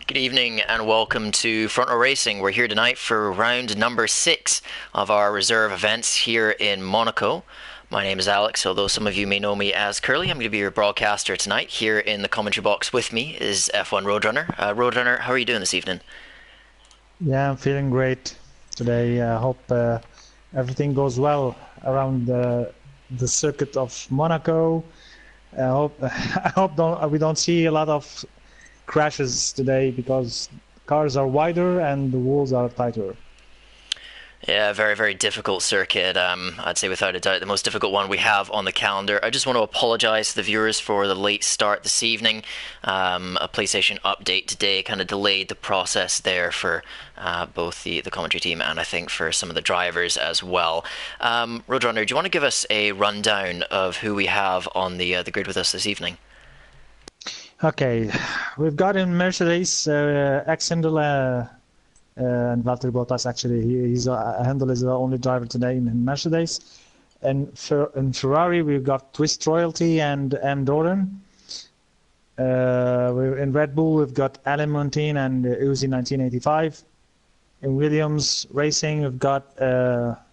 Good evening and welcome to Front Row Racing. We're here tonight for round number 6 of our reserve events here in Monaco. My name is Alex, although some of you may know me as Curly. I'm going to be your broadcaster tonight. Here in the commentary box with me is F1 Roadrunner. Roadrunner, how are you doing this evening? Yeah, I'm feeling great today. I hope everything goes well around the circuit of Monaco. I hope we don't see a lot of crashes today because cars are wider and the walls are tighter. Yeah, very, very difficult circuit. I'd say without a doubt the most difficult one we have on the calendar. I just want to apologise to the viewers for the late start this evening. A PlayStation update today kind of delayed the process there for both the commentary team and I think for some of the drivers as well. Roadrunner, do you want to give us a rundown of who we have on the grid with us this evening? Okay, we've got in Mercedes Alexander and Valtteri Bottas. Actually, Handel is the only driver today in Mercedes. And in Ferrari, we've got Twist Royalty and M. Doran. In Red Bull, we've got Alain Montine and Uzi 1985. In Williams Racing, we've got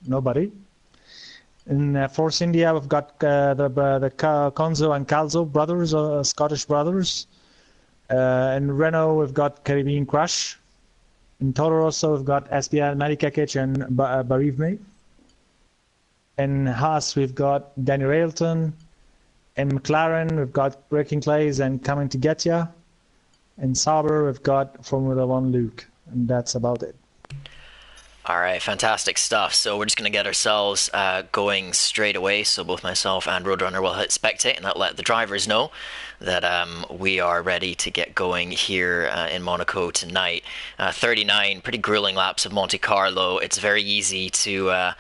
nobody. In Force India, we've got the Conzo and Calzo brothers, Scottish brothers. In Renault, we've got Caribbean Crush. In Toro Rosso, we've got SBL, Malikakic and Barivme. In Haas, we've got Danny Railton. In McLaren, we've got Breaking Clays and Coming to Get Ya. In Sauber, we've got Formula One Luke. And that's about it. All right, fantastic stuff. So we're just going to get ourselves going straight away. So both myself and Roadrunner will hit spectate, and that'll let the drivers know that we are ready to get going here in Monaco tonight. 39 pretty grueling laps of Monte Carlo. It's very easy to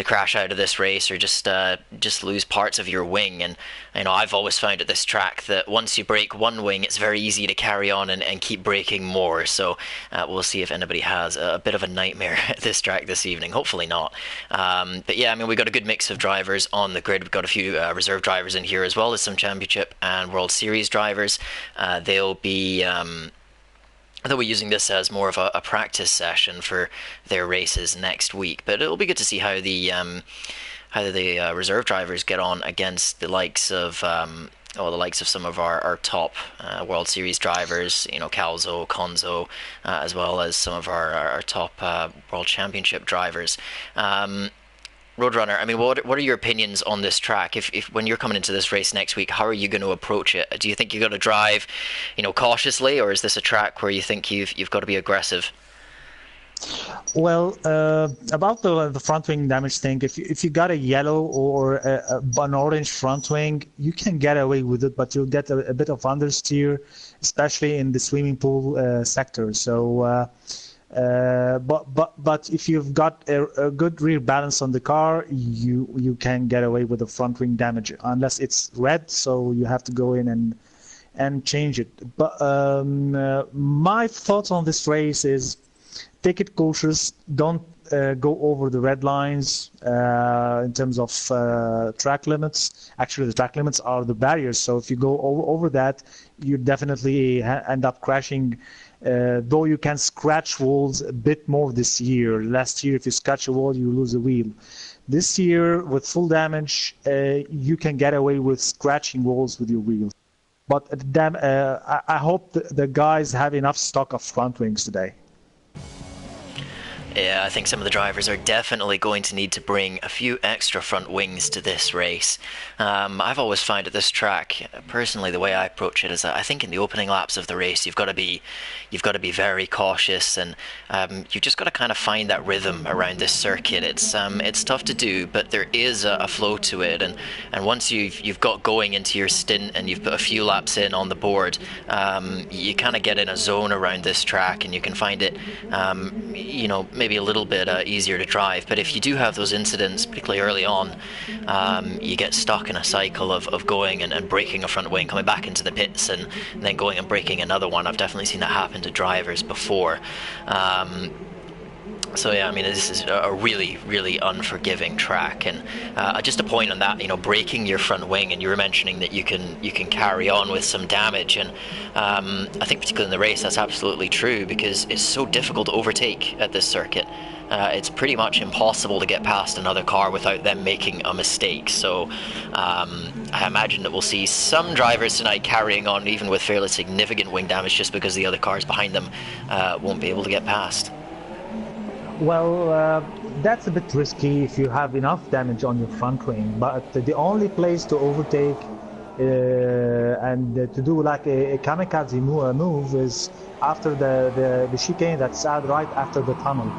crash out of this race or just lose parts of your wing. And I've always found at this track that once you break one wing, it's very easy to carry on and keep breaking more. So we'll see if anybody has a bit of a nightmare at this track this evening. Hopefully not. But yeah, we've got a good mix of drivers on the grid. We've got a few reserve drivers in here as well as some Championship and World Series drivers. They'll be using this as more of a practice session for their races next week. But it'll be good to see how the reserve drivers get on against the likes of some of our top World Series drivers, Calzo, Conzo, as well as some of our top World Championship drivers. Roadrunner, what are your opinions on this track? If when you're coming into this race next week, how are you going to approach it? Do you think you're going to drive, cautiously, or is this a track where you think you've got to be aggressive? Well, about the front wing damage thing, if you got a yellow or an orange front wing, you can get away with it, but you'll get a bit of understeer, especially in the swimming pool sector. So. But if you've got a good rear balance on the car, you can get away with the front wing damage unless it's red, so you have to go in and change it. But my thoughts on this race is take it cautious. Don't go over the red lines in terms of track limits. Actually, the track limits are the barriers. So if you go over that, you definitely end up crashing. Though you can scratch walls a bit more this year. Last year, if you scratch a wall, you lose a wheel. This year, with full damage, you can get away with scratching walls with your wheels. But I hope the guys have enough stock of front wings today. Yeah, I think some of the drivers are definitely going to need to bring a few extra front wings to this race. I've always found at this track, personally, the way I approach it is that I think in the opening laps of the race, you've got to be very cautious, and you've just got to kind of find that rhythm around this circuit. It's tough to do, but there is a flow to it, and once you've got going into your stint and you've put a few laps in on the board, you kind of get in a zone around this track, and you can find it, maybe a little bit easier to drive. But if you do have those incidents, particularly early on, you get stuck in a cycle of going and breaking a front wing, coming back into the pits and then going and breaking another one. I've definitely seen that happen to drivers before. So yeah, I mean, this is a really, really unforgiving track, and just a point on that, breaking your front wing, and you were mentioning that you can carry on with some damage, and I think particularly in the race that's absolutely true because it's so difficult to overtake at this circuit. It's pretty much impossible to get past another car without them making a mistake. So I imagine that we'll see some drivers tonight carrying on even with fairly significant wing damage just because the other cars behind them won't be able to get past. Well, that's a bit risky if you have enough damage on your front wing, but the only place to overtake and to do like a kamikaze move is after the chicane that's out right after the tunnel.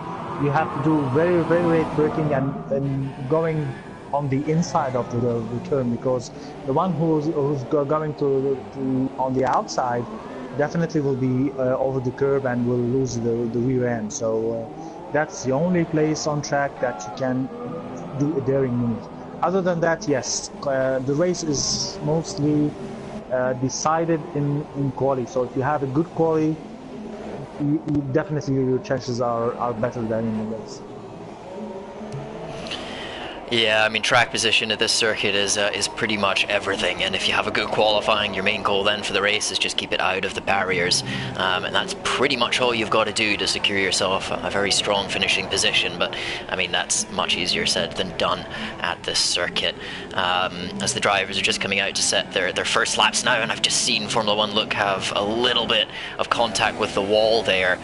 You have to do very, very late braking and going on the inside of the turn, because the one who's going to on the outside definitely will be over the curb and will lose the rear end. So that's the only place on track that you can do a daring move. Other than that, yes, the race is mostly decided in quali. So if you have a good quali, definitely your chances are better than in the race. Yeah, I mean, track position at this circuit is pretty much everything, and if you have a good qualifying, your main goal then for the race is just keep it out of the barriers, and that's pretty much all you've got to do to secure yourself a very strong finishing position. But I mean, that's much easier said than done at this circuit. As the drivers are just coming out to set their first laps now, and I've just seen Formula One Look have a little bit of contact with the wall there,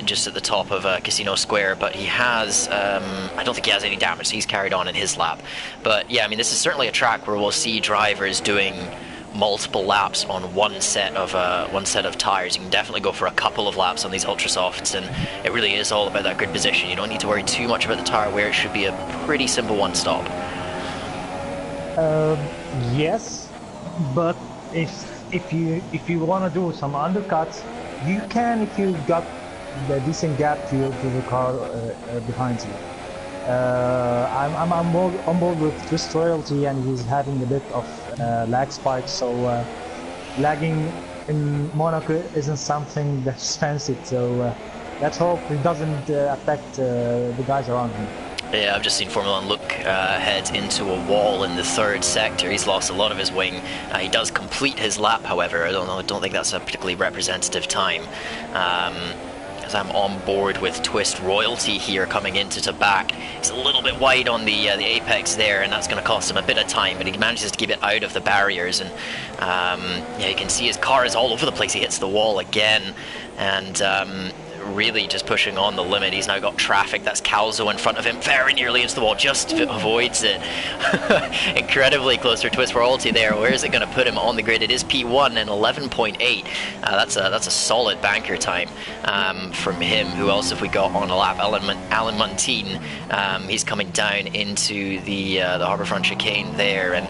just at the top of Casino Square, but he has, I don't think he has any damage, so he's carried on in his lap. But yeah, I mean, this is certainly a track where we'll see drivers doing multiple laps on one set of tires. You can definitely go for a couple of laps on these ultra softs, and it really is all about that grid position. You don't need to worry too much about the tire wear. It should be a pretty simple one stop. Yes, but if you want to do some undercuts, you can if you got the decent gap to the car behind you. I'm on board with Twist Royalty, and he's having a bit of lag spikes, so lagging in Monaco isn't something that's fancied, so let's hope it doesn't affect the guys around him. Yeah, I've just seen Formula One Look head into a wall in the third sector. He's lost a lot of his wing. He does complete his lap, however. I don't think that's a particularly representative time. As I'm on board with Twist Royalty here coming into to back. He's a little bit wide on the apex there, and that's going to cost him a bit of time, but he manages to keep it out of the barriers, and yeah, you can see his car is all over the place. He hits the wall again, and really just pushing on the limit. He's now got traffic. That's Calzo in front of him, very nearly into the wall, just avoids it. Incredibly close for Twist Royalty there. Where is it going to put him on the grid? It is P1 and 11.8. That's a solid banker time from him. Who else have we got on a lap? Alan Montine. He's coming down into the Harbourfront chicane there, and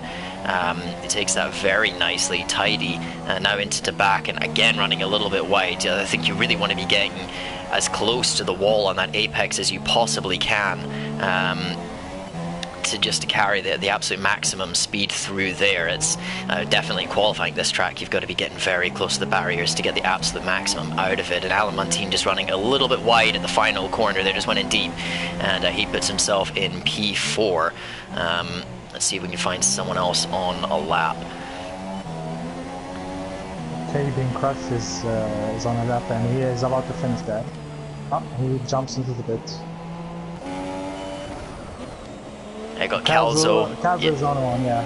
it takes that very nicely, tidy, now into the back, and again running a little bit wide. I think you really want to be getting as close to the wall on that apex as you possibly can, to carry the absolute maximum speed through there. It's definitely qualifying this track. You've got to be getting very close to the barriers to get the absolute maximum out of it. And Alan Montine just running a little bit wide at the final corner there, just went in deep, and he puts himself in P4. Let's see if we can find someone else on a lap. Being Crush is on a lap, and he is about to finish that. Oh, he jumps into the pit. I got Calzo. Calzo's on one, yeah.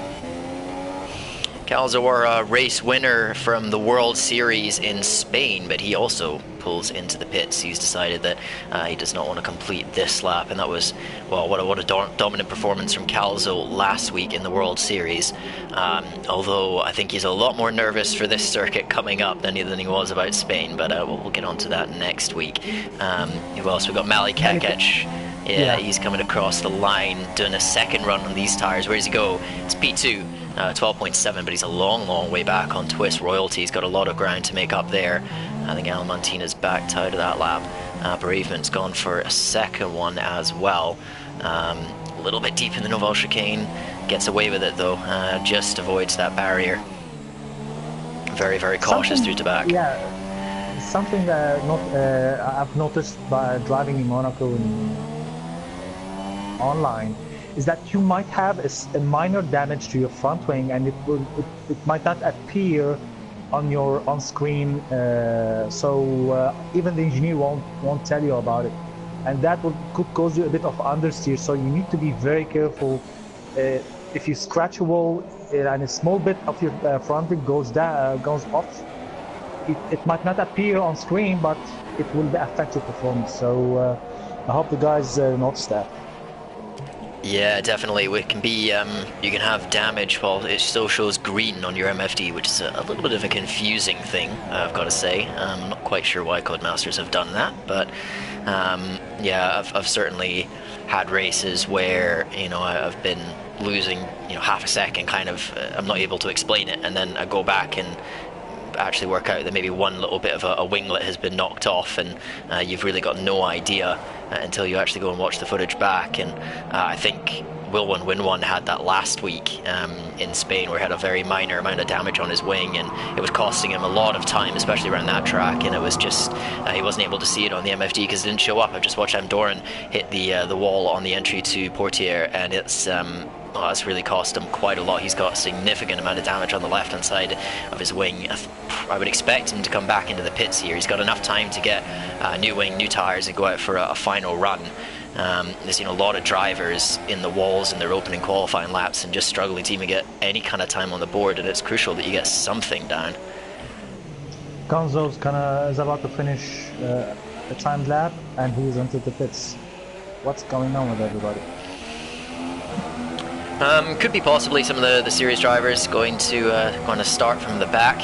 Calzo, our race winner from the World Series in Spain, but he also pulls into the pits. He's decided that he does not want to complete this lap, and that was, well, what a dominant performance from Calzo last week in the World Series. Although I think he's a lot more nervous for this circuit coming up than he was about Spain, but we'll get onto that next week. Who else? We've got Mali Kekec. Yeah, he's coming across the line, doing a second run on these tires. Where does he go? It's P2. 12.7, but he's a long way back on Twist Royalty. He's got a lot of ground to make up there. I think Alan Montina's backed out of that lap. Bereavement's gone for a second one as well. A little bit deep in the Noval chicane. Gets away with it though. Just avoids that barrier. Very cautious through to back. Yeah, something that not I've noticed by driving in Monaco and online is that you might have a minor damage to your front wing, and it might not appear on your on screen. So even the engineer won't tell you about it, and that could cause you a bit of understeer. So you need to be very careful. If you scratch a wall and a small bit of your front wing goes off, it might not appear on screen, but it will affect your performance. So I hope the guys notice that. Yeah, definitely. It can be, you can have damage while it still shows green on your MFD, which is a little bit of a confusing thing, I've got to say. I'm not quite sure why Codemasters have done that, but yeah, I've certainly had races where, you know, I've been losing, you know, half a second, kind of, I'm not able to explain it, and then I go back and actually work out that maybe one little bit of a winglet has been knocked off, and you've really got no idea until you actually go and watch the footage back. And I think Will One Win One had that last week in Spain, where he had a very minor amount of damage on his wing, and it was costing him a lot of time, especially around that track. And it was just he wasn't able to see it on the MFD because it didn't show up. I just watched Andorran hit the wall on the entry to Portier, and it's really cost him quite a lot. He's got a significant amount of damage on the left hand side of his wing. I would expect him to come back into the pits here. He's got enough time to get a new wing, new tyres, and go out for a final run. There's, you know, a lot of drivers in the walls in their opening qualifying laps and just struggling to even get any kind of time on the board, and it's crucial that you get something down. Gonzo's is about to finish a timed lap, and he's entered the pits. What's going on with everybody? Could be possibly some of the series drivers going to start from the back.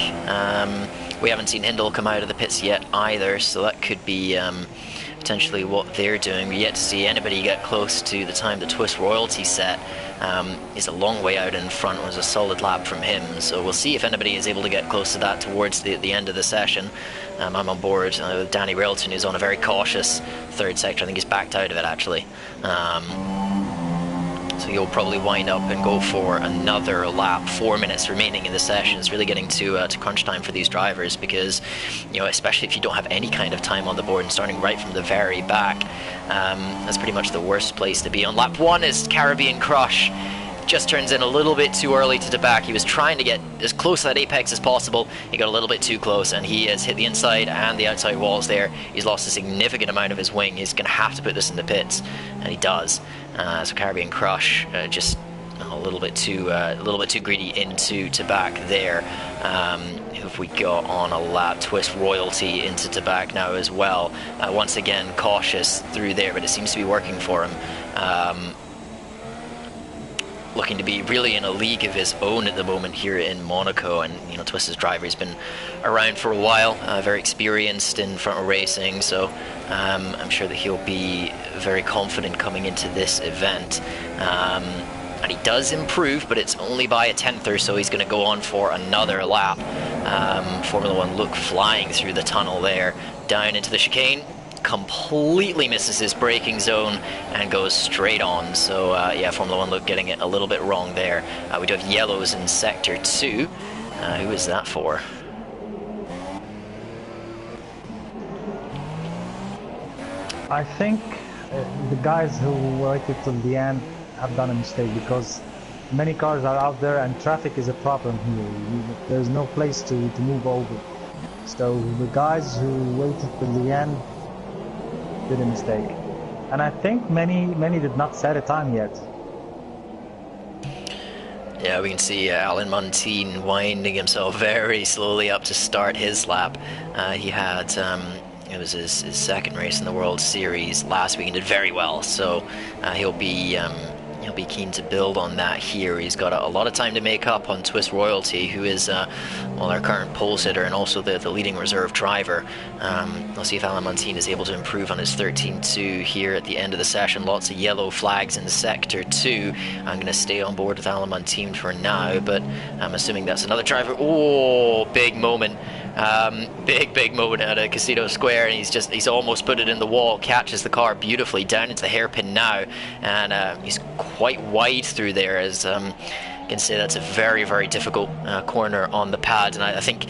We haven't seen Hindle come out of the pits yet either, so that could be potentially what they're doing. We yet to see anybody get close to the time that Twist Royalty set. Is a long way out in front. It was a solid lap from him, so we'll see if anybody is able to get close to that towards the end of the session. I'm on board with Danny Railton, who's on a very cautious third sector. I think he's backed out of it actually. So he'll probably wind up and go for another lap. 4 minutes remaining in the session. It's really getting to crunch time for these drivers, because, you know, especially if you don't have any kind of time on the board and starting right from the very back, that's pretty much the worst place to be. On lap 1 is Caribbean Crush. Just turns in a little bit too early to the back. He was trying to get as close to that apex as possible. He got a little bit too close, and he has hit the inside and the outside walls there. He's lost a significant amount of his wing. He's going to have to put this in the pits, and he does. So Caribbean Crush just a little bit too greedy into to back there. Who have we got on a lap? Twist Royalty into to back now as well. Once again cautious through there, but it seems to be working for him. Looking to be really in a league of his own at the moment here in Monaco, and, you know, Twist's driver has been around for a while, very experienced in front of racing, so I'm sure that he'll be very confident coming into this event. And he does improve, but it's only by a tenth or so. He's going to go on for another lap. Formula One look flying through the tunnel there, down into the chicane. Completely misses his braking zone and goes straight on. So yeah, Formula One look getting it a little bit wrong there. We do have yellows in sector 2. Who is that for? I think the guys who waited till the end have done a mistake, because many cars are out there and traffic is a problem here. There's no place to move over. So the guys who waited till the end did a mistake, and I think many did not set a time yet. Yeah, we can see Alan Montine winding himself very slowly up to start his lap. He had it was his second race in the World Series last week and did very well, so he'll be keen to build on that here. He's got a lot of time to make up on Twist Royalty, who is our current pole sitter and also the leading reserve driver. We'll see if Alan Montine is able to improve on his 13.2 here at the end of the session. Lots of yellow flags in sector 2. I'm going to stay on board with Alan Montine for now, but I'm assuming that's another driver. Oh, big moment. Big moment at a Casino Square, and he's almost put it in the wall, catches the car beautifully down into the hairpin now, and he's quite wide through there, as you can say that's a very difficult corner on the pad. And I think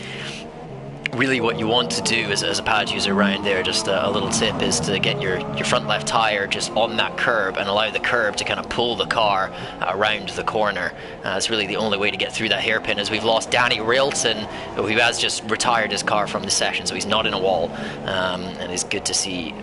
really what you want to do as a pad user around there, just a little tip, is to get your front left tyre just on that curb and allow the curb to kind of pull the car around the corner. It's really the only way to get through that hairpin, as we've lost Danny Railton, who has just retired his car from the session, so he's not in a wall. And it's good to see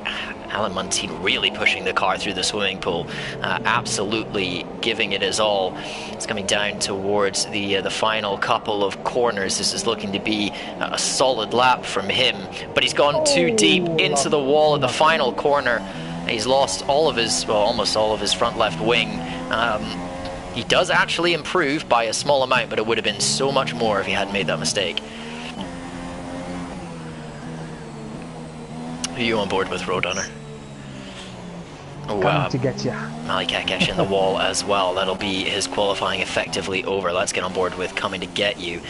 Alan Muntean really pushing the car through the swimming pool, absolutely giving it his all. It's coming down towards the final couple of corners. This is looking to be a solid lap from him, but he's gone too deep into the wall at the final corner. He's lost all of his, well, almost all of his front left wing. He does actually improve by a small amount, but it would have been so much more if he hadn't made that mistake. Who are you on board with, Roadrunner? Coming to get you. Malik Akesh in the wall as well. That'll be his qualifying effectively over. Let's get on board with Coming to Get You.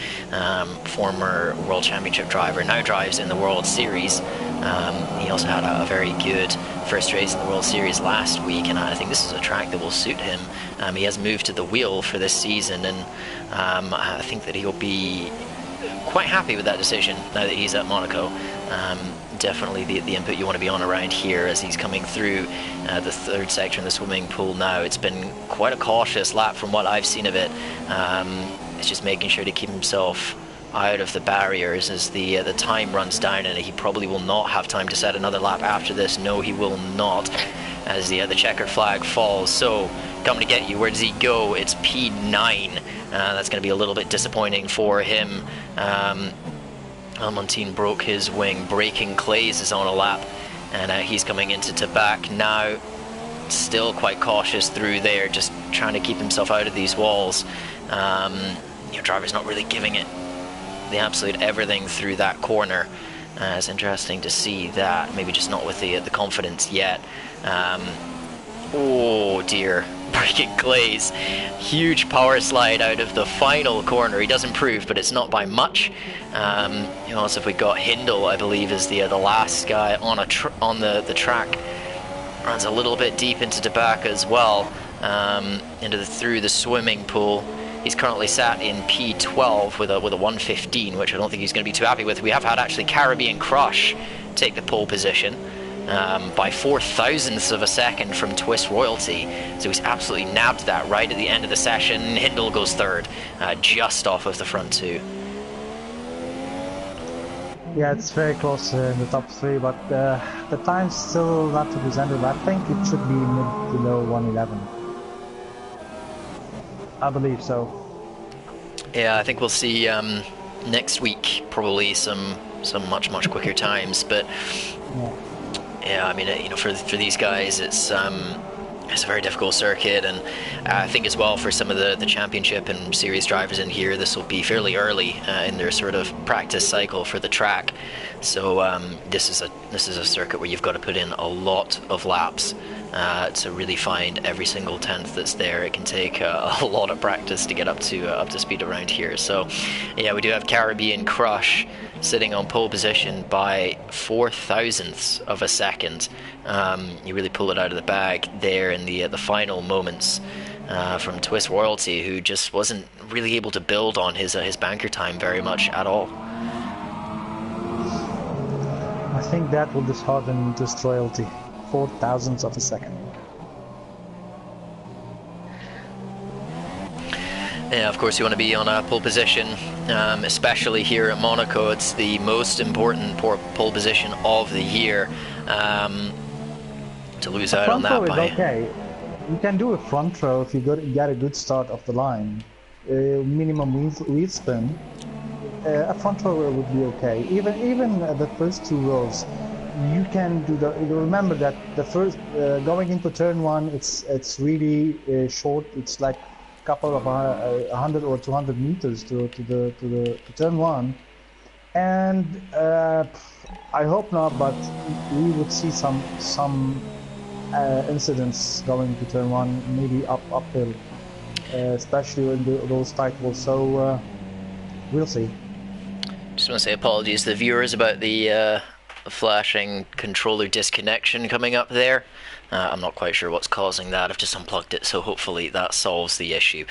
Former World Championship driver, now drives in the World Series. He also had a very good first race in the World Series last week, and I think this is a track that will suit him. He has moved to the wheel for this season, and I think that he'll be quite happy with that decision now that he's at Monaco. Definitely the input you want to be on around here as he's coming through the third sector in the swimming pool now. It's been quite a cautious lap from what I've seen of it. It's just making sure to keep himself out of the barriers as the time runs down, and he probably will not have time to set another lap after this. No, he will not, as the checkered flag falls. So, Coming to Get You, where does he go? It's P9. That's going to be a little bit disappointing for him. Almontean broke his wing. Breaking Clays is on a lap, and he's coming into Tabac now. Still quite cautious through there, just trying to keep himself out of these walls. Your driver's not really giving it the absolute everything through that corner. It's interesting to see that, maybe just not with the confidence yet. Oh dear, Breaking Clays, huge power slide out of the final corner. He does improve, but it's not by much. Also, if we got Hindle, I believe, is the last guy on the track. Runs a little bit deep into Tabac as well, through the swimming pool. He's currently sat in P12 with a 115, which I don't think he's going to be too happy with. We have had actually Caribbean Crush take the pole position by 0.004 of a second from Twist Royalty. So he's absolutely nabbed that right at the end of the session. Hindle goes third, just off of the front two. Yeah, it's very close in the top three, but the time's still not represented. I think it should be mid below 111. I believe so. Yeah, I think we'll see next week probably some much quicker times. But yeah, I mean, for these guys, it's a very difficult circuit, and I think as well for some of the championship and series drivers in here, this will be fairly early in their sort of practice cycle for the track. So this is a circuit where you've got to put in a lot of laps to really find every single tenth that's there. It can take a lot of practice to get up to speed around here. So yeah, we do have Caribbean Crush sitting on pole position by 0.004 of a second. You really pull it out of the bag there in the final moments from Twist Royalty, who just wasn't really able to build on his banker time very much at all. I think that will dishearten Twist Royalty. 0.004 of a second. Yeah, of course you want to be on a pole position, especially here at Monaco. It's the most important pole position of the year. To lose out on that by... okay. You can do a front row if you get a good start off the line. Minimum wheel spin. A front row would be okay. Even the first two rows, you can do the. Remember that the first going into turn one, it's really short. It's like a couple of 100 or 200 meters to turn one, and I hope not, but we would see some incidents going to turn one, maybe uphill, especially in those tight walls. So we'll see. Just want to say apologies to the viewers about the flashing controller disconnection coming up there. I'm not quite sure what's causing that. I've just unplugged it, so hopefully that solves the issue.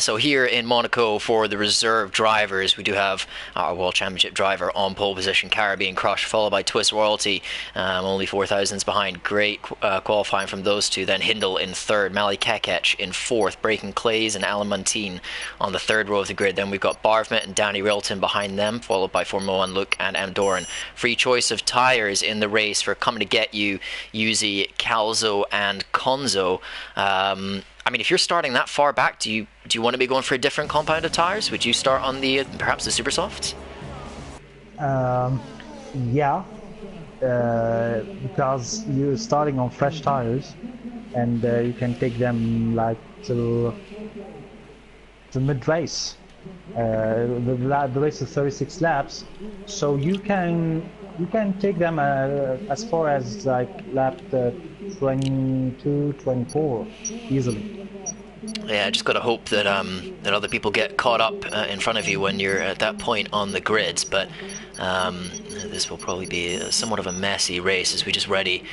So here in Monaco for the reserve drivers, we do have our World Championship driver on pole position, Caribbean Crush, followed by Twist Royalty, only 4,000s behind. Great qualifying from those two. Then Hindle in third, Mali Kekech in fourth, Breaking Clays and Alamantine on the third row of the grid. Then we've got Barvmet and Danny Railton behind them, followed by Formula One Luke and M. Doran. Free choice of tyres in the race for Coming to Get You, Yuzi, Calzo and Konzo. I mean, if you're starting that far back, do you want to be going for a different compound of tyres? Would you start on the perhaps the super softs? Yeah, because you're starting on fresh tires, and you can take them like to mid-race. The race is 36 laps, so you can take them as far as like lap 22, 24 easily. Yeah, I just got to hope that that other people get caught up in front of you when you're at that point on the grids. But this will probably be somewhat of a messy race as we just ready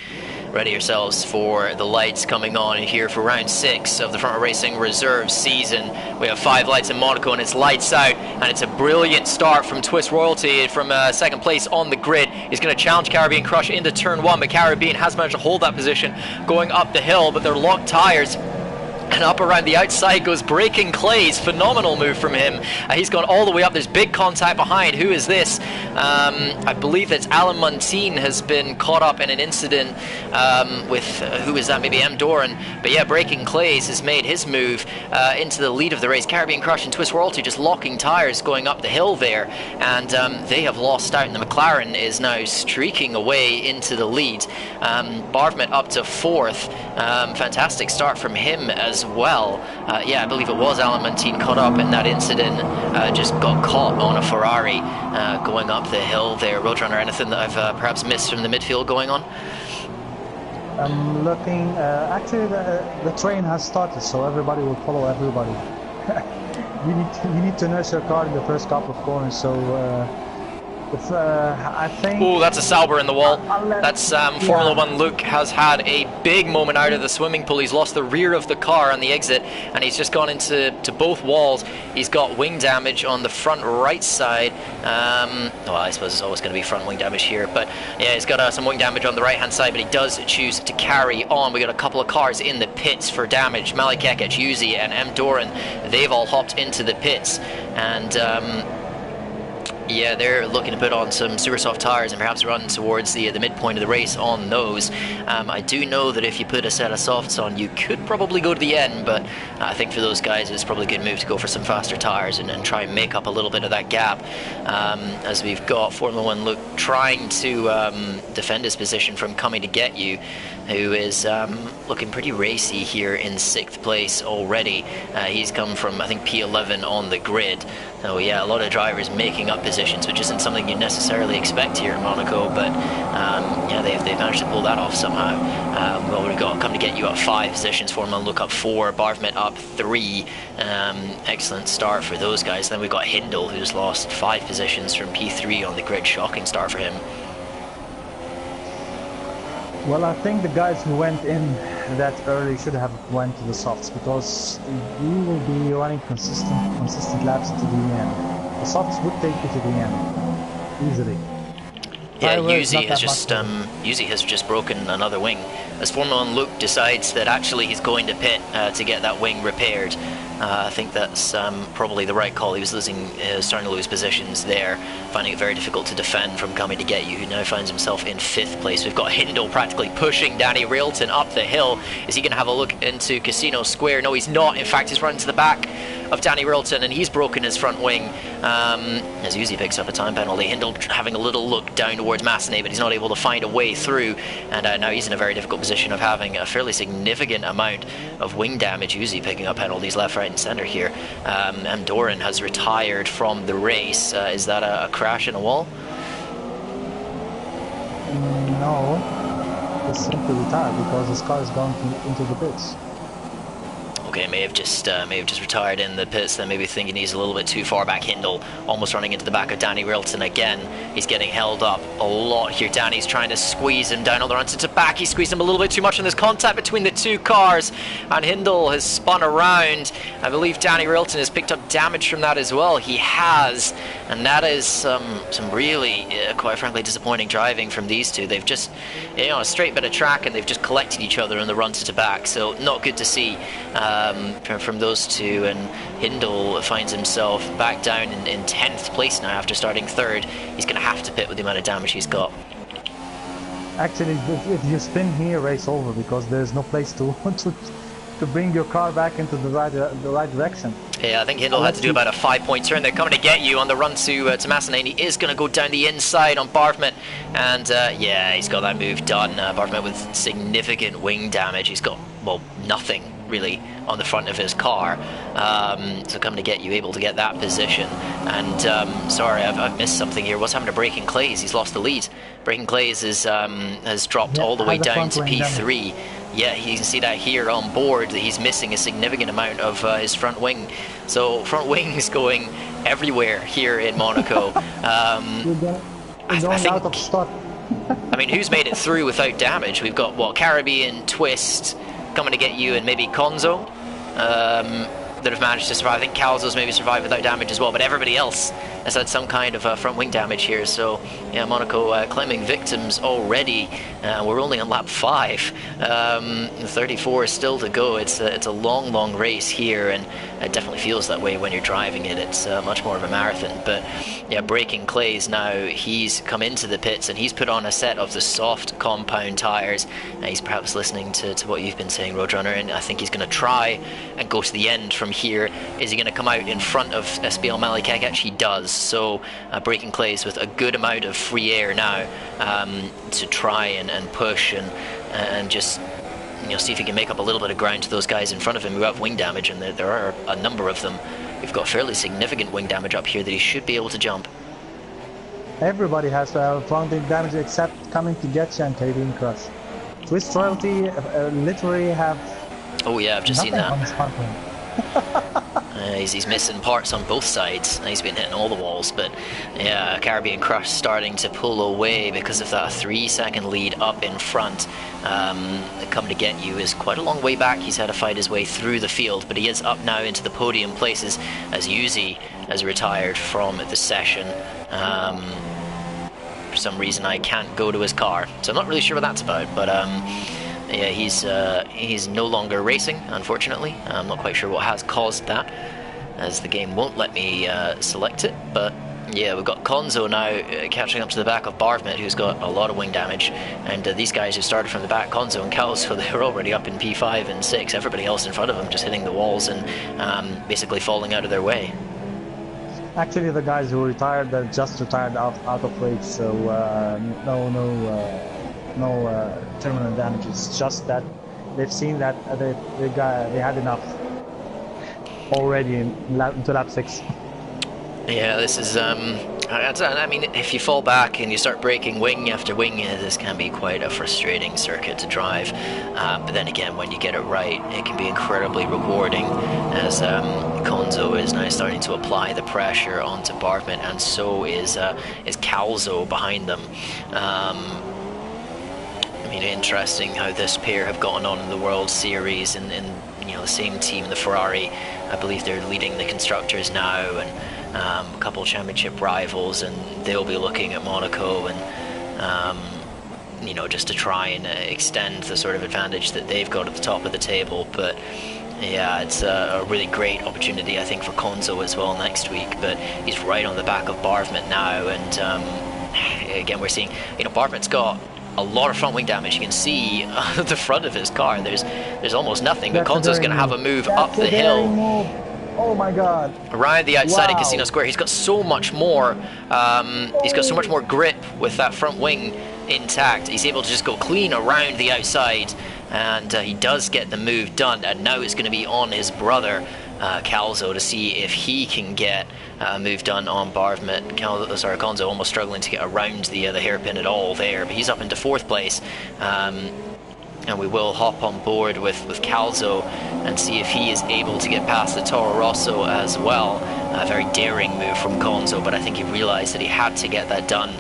ourselves for the lights coming on here for round 6 of the Front Row Racing Reserve season. We have 5 lights in Monaco and it's lights out, and it's a brilliant start from Twist Royalty from second place on the grid. He's going to challenge Caribbean Crush into turn 1, but Caribbean has managed to hold that position going up the hill, but they're locked tires. And up around the outside goes Breaking Clays. Phenomenal move from him. He's gone all the way up. There's big contact behind. Who is this? I believe that Alamantine has been caught up in an incident with, who is that? Maybe M. Doran. But yeah, Breaking Clays has made his move into the lead of the race. Caribbean Crush and Twist Royalty just locking tires going up the hill there. And they have lost out. And the McLaren is now streaking away into the lead. Barvmet up to 4th. Fantastic start from him as well. Yeah, I believe it was Alamantine caught up in that incident, just got caught on a Ferrari going up the hill there. Roadrunner, anything that I've perhaps missed from the midfield going on? I'm looking, actually the train has started, so everybody will follow everybody. you need to nurse your car in the first couple of corners, so I think... Oh, that's a Sauber in the wall. That's Formula One Luke has had a big moment out of the swimming pool. He's lost the rear of the car on the exit, and he's just gone into both walls. He's got wing damage on the front right side. Well, I suppose it's always going to be front wing damage here, but yeah, he's got some wing damage on the right hand side, but he does choose to carry on. We got a couple of cars in the pits for damage. Mali Kekech, Yuzi and M. Doran, they've all hopped into the pits, and yeah, they're looking to put on some super soft tires and perhaps run towards the midpoint of the race on those. I do know that if you put a set of softs on, you could probably go to the end, but I think for those guys it's probably a good move to go for some faster tires and try and make up a little bit of that gap, as we've got Formula One Luke trying to defend his position from Coming to Get You, who is looking pretty racy here in 6th place already. He's come from, I think, P11 on the grid. So yeah, a lot of drivers making up positions, which isn't something you necessarily expect here in Monaco, but yeah, they've managed to pull that off somehow. Well, we've got Come to Get You up 5 positions, Formula Look up 4, Barvmet up 3. Excellent start for those guys. Then we've got Hindle, who's lost 5 positions from P3 on the grid. Shocking start for him. Well, I think the guys who went in that early should have went to the softs, because you will be running consistent laps to the end. The softs would take you to the end easily. Yeah, Yuzi has just broken another wing as Formula One Luke decides that actually he's going to pit to get that wing repaired. I think that's probably the right call. He was starting to lose positions there, finding it very difficult to defend from Coming to Get You, who now finds himself in 5th place. We've got Hindle practically pushing Danny Railton up the hill. Is he going to have a look into Casino Square? No, he's not. In fact, he's running to the back of Danny Railton, and he's broken his front wing. As Yuzi picks up a time penalty. Hindle having a little look down towards Massenet, but he's not able to find a way through, and now he's in a very difficult position of having a fairly significant amount of wing damage. Yuzi picking up penalties left, right and centre here. M. Doran has retired from the race. Is that a crash in a wall? No, he's simply retired because his car is going into the pits. Okay, may have just retired in the pits. Then maybe thinking he's a little bit too far back. Hindle almost running into the back of Danny Rilton again. He's getting held up a lot here. Danny's trying to squeeze him down on the run to the back. He squeezed him a little bit too much, and there's contact between the two cars. And Hindle has spun around. I believe Danny Rilton has picked up damage from that as well. He has, and that is some really, quite frankly, disappointing driving from these two. They've just, a straight bit of track, and they've just collected each other in the run to the back. So not good to see. From those two, and Hindle finds himself back down in 10th place now after starting 3rd. He's going to have to pit with the amount of damage he's got. Actually, if you spin here, race over, because there's no place to to bring your car back into the right direction. Yeah, I think Hindle had to do about a 5-point turn. They're coming to get you on the run to Massenane. He is going to go down the inside on Barfmet, and yeah, he's got that move done. Barfmet with significant wing damage. He's got, well, nothing really on the front of his car, so coming to get you, able to get that position. And sorry, I've missed something here. What's happened to Breaking Clays? He's lost the lead. Breaking Clays has dropped all the way down to P3. Yeah, you can see that here on board, that he's missing a significant amount of his front wing. So front wing is going everywhere here in Monaco. We're going out of stock. I mean, who's made it through without damage? We've got, what, Caribbean, Twist, coming to get you, and maybe Konzo that have managed to survive. I think Calzo's maybe survived without damage as well, but everybody else has had some kind of front wing damage here. So yeah, Monaco claiming victims already. We're only on lap 5. 34 is still to go. It's a long race here, and it definitely feels that way when you're driving it. It's much more of a marathon. But yeah, Breaking Clays now, he's come into the pits and he's put on a set of the soft compound tyres. He's perhaps listening to what you've been saying, Roadrunner, and I think he's going to try and go to the end from here. Is he going to come out in front of SBL Malikekech? He does. So Breaking Clays with a good amount of free air now to try and push and just see if he can make up a little bit of ground to those guys in front of him who have wing damage, and there are a number of them. We've got fairly significant wing damage up here that he should be able to jump. Everybody has to have front wing damage except coming to get you and KD Crush. Twist Royalty literally have. Oh yeah, I've just seen that. On his front wing. He's missing parts on both sides. He's been hitting all the walls, but yeah, Caribbean Crush starting to pull away because of that 3-second lead up in front. Come to get you is quite a long way back. He's had to fight his way through the field, but he is up now into the podium places as Yuzi has retired from the session. For some reason I can't go to his car, so I'm not really sure what that's about, but yeah, he's no longer racing, unfortunately. I'm not quite sure what has caused that, as the game won't let me select it. But yeah, we've got Konzo now catching up to the back of Barfmet, who's got a lot of wing damage. And these guys who started from the back, Konzo and Calzo, they're already up in P5 and 6. Everybody else in front of them just hitting the walls and basically falling out of their way. Actually, the guys who retired, they're just retired out of race, so no terminal damage. It's just that they've seen that they had enough already into lap 6. Yeah, this is I mean, if you fall back and you start breaking wing after wing, this can be quite a frustrating circuit to drive. But then again, when you get it right, it can be incredibly rewarding, as Konzo is now starting to apply the pressure onto Barfmet, and so is Calzo behind them. I mean, interesting how this pair have gotten on in the World Series in the same team, the Ferrari. I believe they're leading the constructors now, and a couple championship rivals, and they'll be looking at Monaco and just to try and extend the sort of advantage that they've got at the top of the table. But yeah, it's a really great opportunity, I think, for Konzo as well next week. But he's right on the back of Barfmet now, and again, we're seeing Barfmet's got a lot of front wing damage. You can see the front of his car. There's almost nothing, but Konzo's going to have a move up the hill. Oh my god! Around the outside of Casino Square. He's got so much more. Grip with that front wing intact. He's able to just go clean around the outside, and he does get the move done. And now it's going to be on his brother Calzo to see if he can get a move done on Barfmet. Konzo almost struggling to get around the hairpin at all there, but he's up into 4th place. And we will hop on board with Calzo and see if he is able to get past the Toro Rosso as well. A very daring move from Conzo, but I think he realized that he had to get that done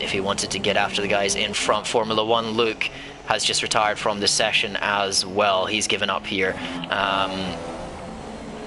if he wanted to get after the guys in front. Formula One Luke has just retired from the session as well. He's given up here.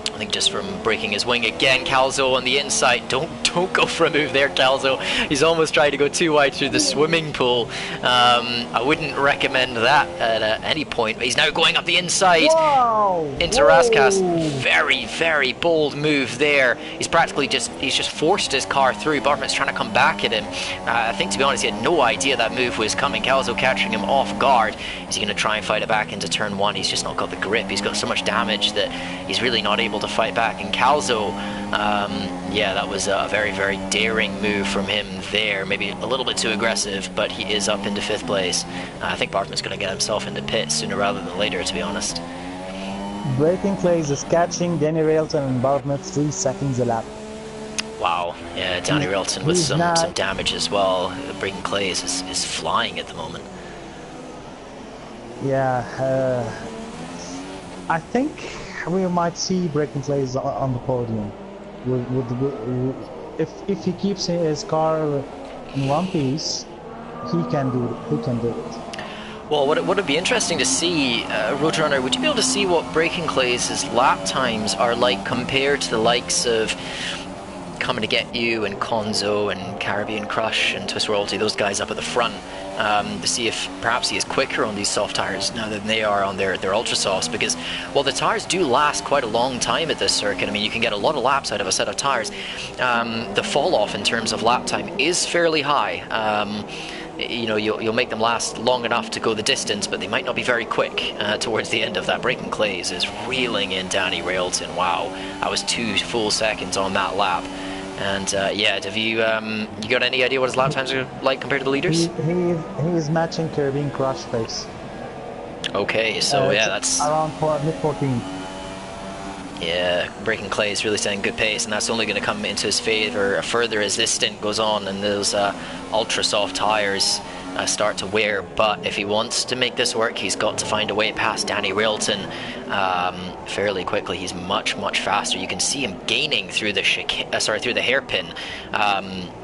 I think just from breaking his wing again. Calzo on the inside. Don't go for a move there, Calzo. He's almost tried to go too wide through the swimming pool. I wouldn't recommend that at any point. He's now going up the inside. Wow. Into Raskas. Very, very bold move there. He's just forced his car through. Bartman's trying to come back at him. I think, to be honest, he had no idea that move was coming. Calzo catching him off guard. Is he going to try and fight it back into turn one? He's just not got the grip. He's got so much damage that he's really not able to fight back. And Calzo, yeah, that was a very, very daring move from him there. Maybe a little bit too aggressive, but he is up into 5th place. I think Bartman's going to get himself into pit sooner rather than later, to be honest. Braking Clays is catching Danny Railton and Bartman 3 seconds a lap. Wow, yeah, Danny Railton with some damage as well. Braking Clays is flying at the moment. Yeah, I think we might see Braking Clays on the podium. If he keeps his car in one piece, he can do it. Well, would it be interesting to see, Roadrunner, would you be able to see what Braking Clays' lap times are like compared to the likes of Coming to Get You and Conzo and Caribbean Crush and Twist Royalty, those guys up at the front, to see if perhaps he is quicker on these soft tires now than they are on their ultra softs, because while the tires do last quite a long time at this circuit, I mean, you can get a lot of laps out of a set of tires, the fall off in terms of lap time is fairly high. You know, you'll make them last long enough to go the distance, but they might not be very quick towards the end of that. Braking Clays is reeling in Danny Railton. Wow, that was 2 full seconds on that lap. And yeah, have you got any idea what his lap times are like compared to the leaders? He is matching Caribbean Crush pace. Okay, so yeah, that's around mid-14. Yeah, Braking Clays really setting good pace, and that's only going to come into his favour further as this stint goes on and those ultra soft tyres start to wear. But if he wants to make this work, he's got to find a way past Danny Railton fairly quickly. He's much faster. You can see him gaining through the through the hairpin.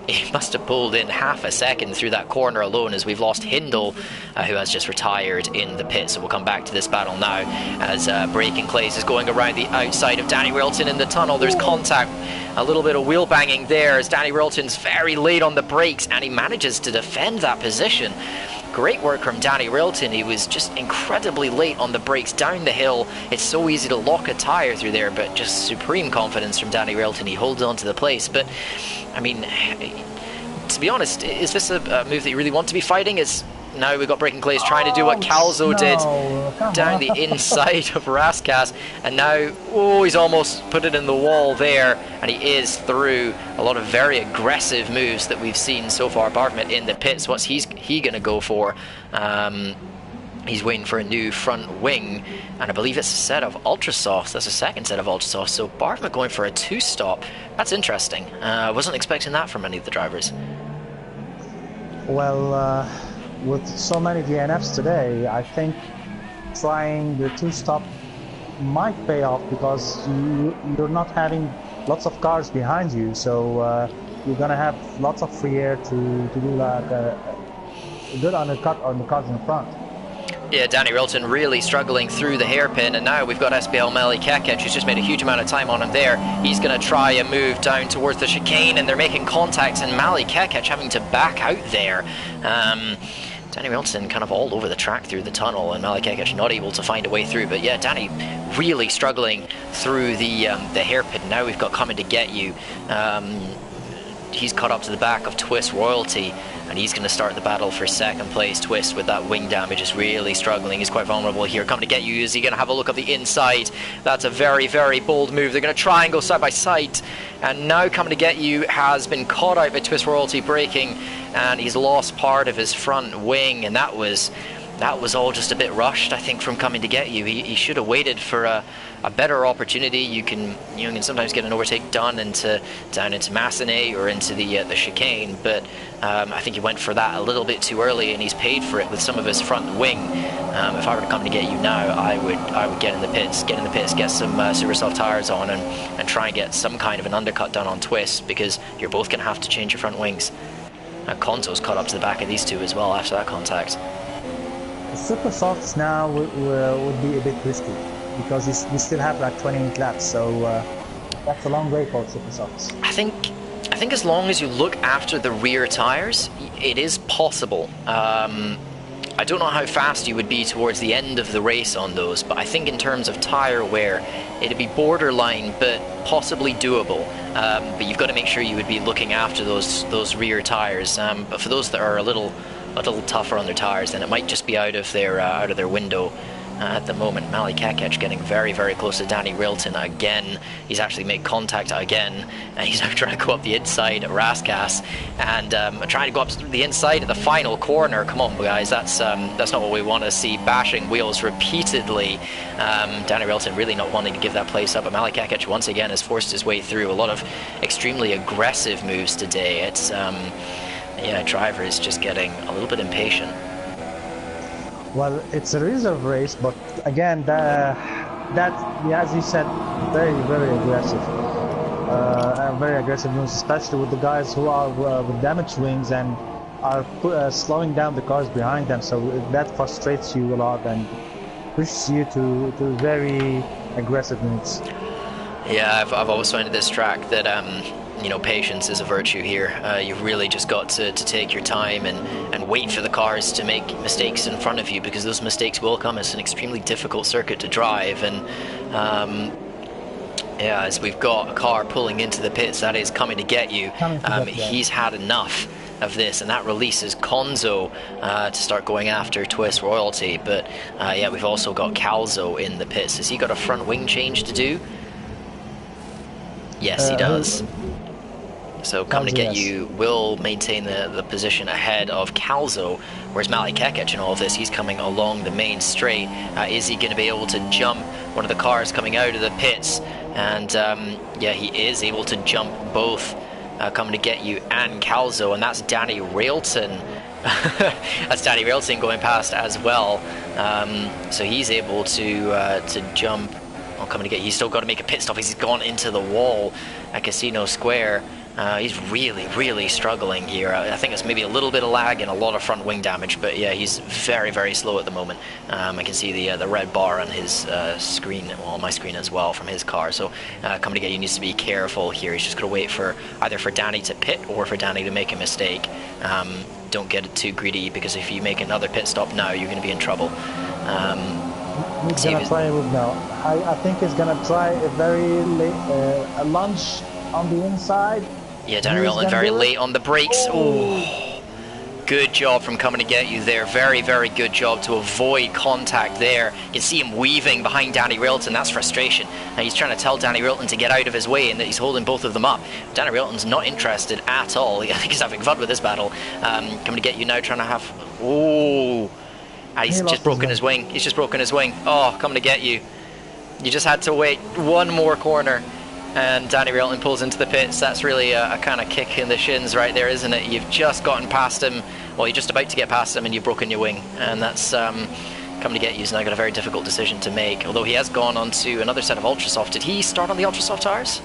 He must have pulled in half a second through that corner alone, as we've lost Hindle, who has just retired in the pit. So we'll come back to this battle now as Braking Clays is going around the outside of Danny Railton in the tunnel. There's contact, a little bit of wheel banging there as Danny Railton's very late on the brakes, and he manages to defend that position. Great work from Danny Railton. He was just incredibly late on the brakes down the hill. It's so easy to lock a tyre through there, but just supreme confidence from Danny Railton. He holds on to the place. But, I mean, to be honest, is this a move that you really want to be fighting? Now we've got Braking Clays trying to do what Calzo did down the inside of Raskas, and now, oh, he's almost put it in the wall there, and he is through. A lot of very aggressive moves that we've seen so far. Bartman in the pits, what's he going to go for? He's waiting for a new front wing, and I believe it's a set of ultra softs. That's a second set of ultra softs, so Bartman going for a 2-stop. That's interesting. I wasn't expecting that from any of the drivers. Well, with so many DNFs today, I think trying the 2-stop might pay off, because you're not having lots of cars behind you, so you're gonna have lots of free air to do like a good undercut on the cars in front. Yeah, Danny Railton really struggling through the hairpin, and now we've got SBL Meli Kekec, who's just made a huge amount of time on him there. He's going to try a move down towards the chicane, and they're making contact, and Meli Kekec having to back out there. Danny Railton kind of all over the track through the tunnel, and Meli Kekec not able to find a way through. But yeah, Danny really struggling through the hairpin. Now we've got Coming to Get You. He's caught up to the back of Twist Royalty, and he's going to start the battle for second place. Twist, with that wing damage, is really struggling. He's quite vulnerable here. Coming to Get You, is he going to have a look at the inside? That's a very bold move. They're going to try and go side by side, and now Coming to Get You has been caught out by Twist Royalty braking, and he's lost part of his front wing, and that was all just a bit rushed, I think, from Coming to Get You. He should have waited for a better opportunity. You can sometimes get an overtake done down into Massenet or into the chicane, but I think he went for that a little bit too early, and he's paid for it with some of his front wing. If I were to come to get you now, I would get in the pits, get some super soft tires on, and try and get some kind of an undercut done on twist, because you're both going to have to change your front wings. Konzo's caught up to the back of these two as well after that contact. The super softs now would be a bit risky, because we still have like 28 laps, so that's a long way for super softs. I think as long as you look after the rear tires, it is possible. I don't know how fast you would be towards the end of the race on those, but I think in terms of tire wear, it'd be borderline, but possibly doable. But you've got to make sure you would be looking after those rear tires. But for those that are a little tougher on their tires, then it might just be out of their window. At the moment, Mali Kekec getting very, very close to Danny Railton again. He's actually made contact again, and he's now trying to go up the inside at Raskas, and trying to go up the inside at the final corner. Come on, guys, that's not what we want to see. Bashing wheels repeatedly. Danny Railton really not wanting to give that place up, but Mali Kekec once again has forced his way through. A lot of extremely aggressive moves today. It's yeah, driver is just getting a little bit impatient. Well, it's a reserve race, but again, that yeah, as you said, very, very aggressive. Very aggressive moves, especially with the guys who are with damaged wings and are slowing down the cars behind them. So that frustrates you a lot and pushes you to very aggressive moves. Yeah, I've always found this track that you know, patience is a virtue here. You've really just got to take your time and wait for the cars to make mistakes in front of you, because those mistakes will come. It's an extremely difficult circuit to drive, and yeah, as we've got a car pulling into the pits that is coming to get you, he's had enough of this, and that releases Konzo to start going after Twist Royalty. But yeah, we've also got Calzo in the pits. Has he got a front wing change to do? Yes, he does. So Coming to Get You will maintain the position ahead of Calzo, whereas Mali Kekec in all of this, he's coming along the main straight. Is he going to be able to jump one of the cars coming out of the pits? And yeah, he is able to jump both Coming to Get You and Calzo, and that's Danny Railton. That's Danny Railton going past as well. So he's able to jump. Oh, Coming to Get You. He's still got to make a pit stop. He's gone into the wall at Casino Square. He's really, really struggling here. I think it's maybe a little bit of lag and a lot of front wing damage, but yeah, he's very, very slow at the moment. I can see the red bar on his screen, well, on my screen as well, from his car. So Coming to Get You needs to be careful here. He's just going to wait for either for Danny to pit or for Danny to make a mistake. Don't get it too greedy, because if you make another pit stop now, you're going to be in trouble. He's going to try a move now. I think he's going to try a very late a lunge on the inside. Yeah, Danny Railton very late on the brakes. Oh, good job from Coming to Get You there. Very, very good job to avoid contact there. You can see him weaving behind Danny Railton. That's frustration. And he's trying to tell Danny Railton to get out of his way and that he's holding both of them up. Danny Railton's not interested at all. I think he's having fun with this battle. Coming to Get You now trying to have... Oh, he's just broken his wing. He's just broken his wing. Oh, Coming to Get You. You just had to wait one more corner. And Danny Railton pulls into the pits. That's really a kind of kick in the shins right there, isn't it? You've just gotten past him. Well, you're just about to get past him and you've broken your wing. And that's Coming to Get You's now got a very difficult decision to make. Although he has gone on to another set of Ultrasoft. Did he start on the Ultrasoft tires?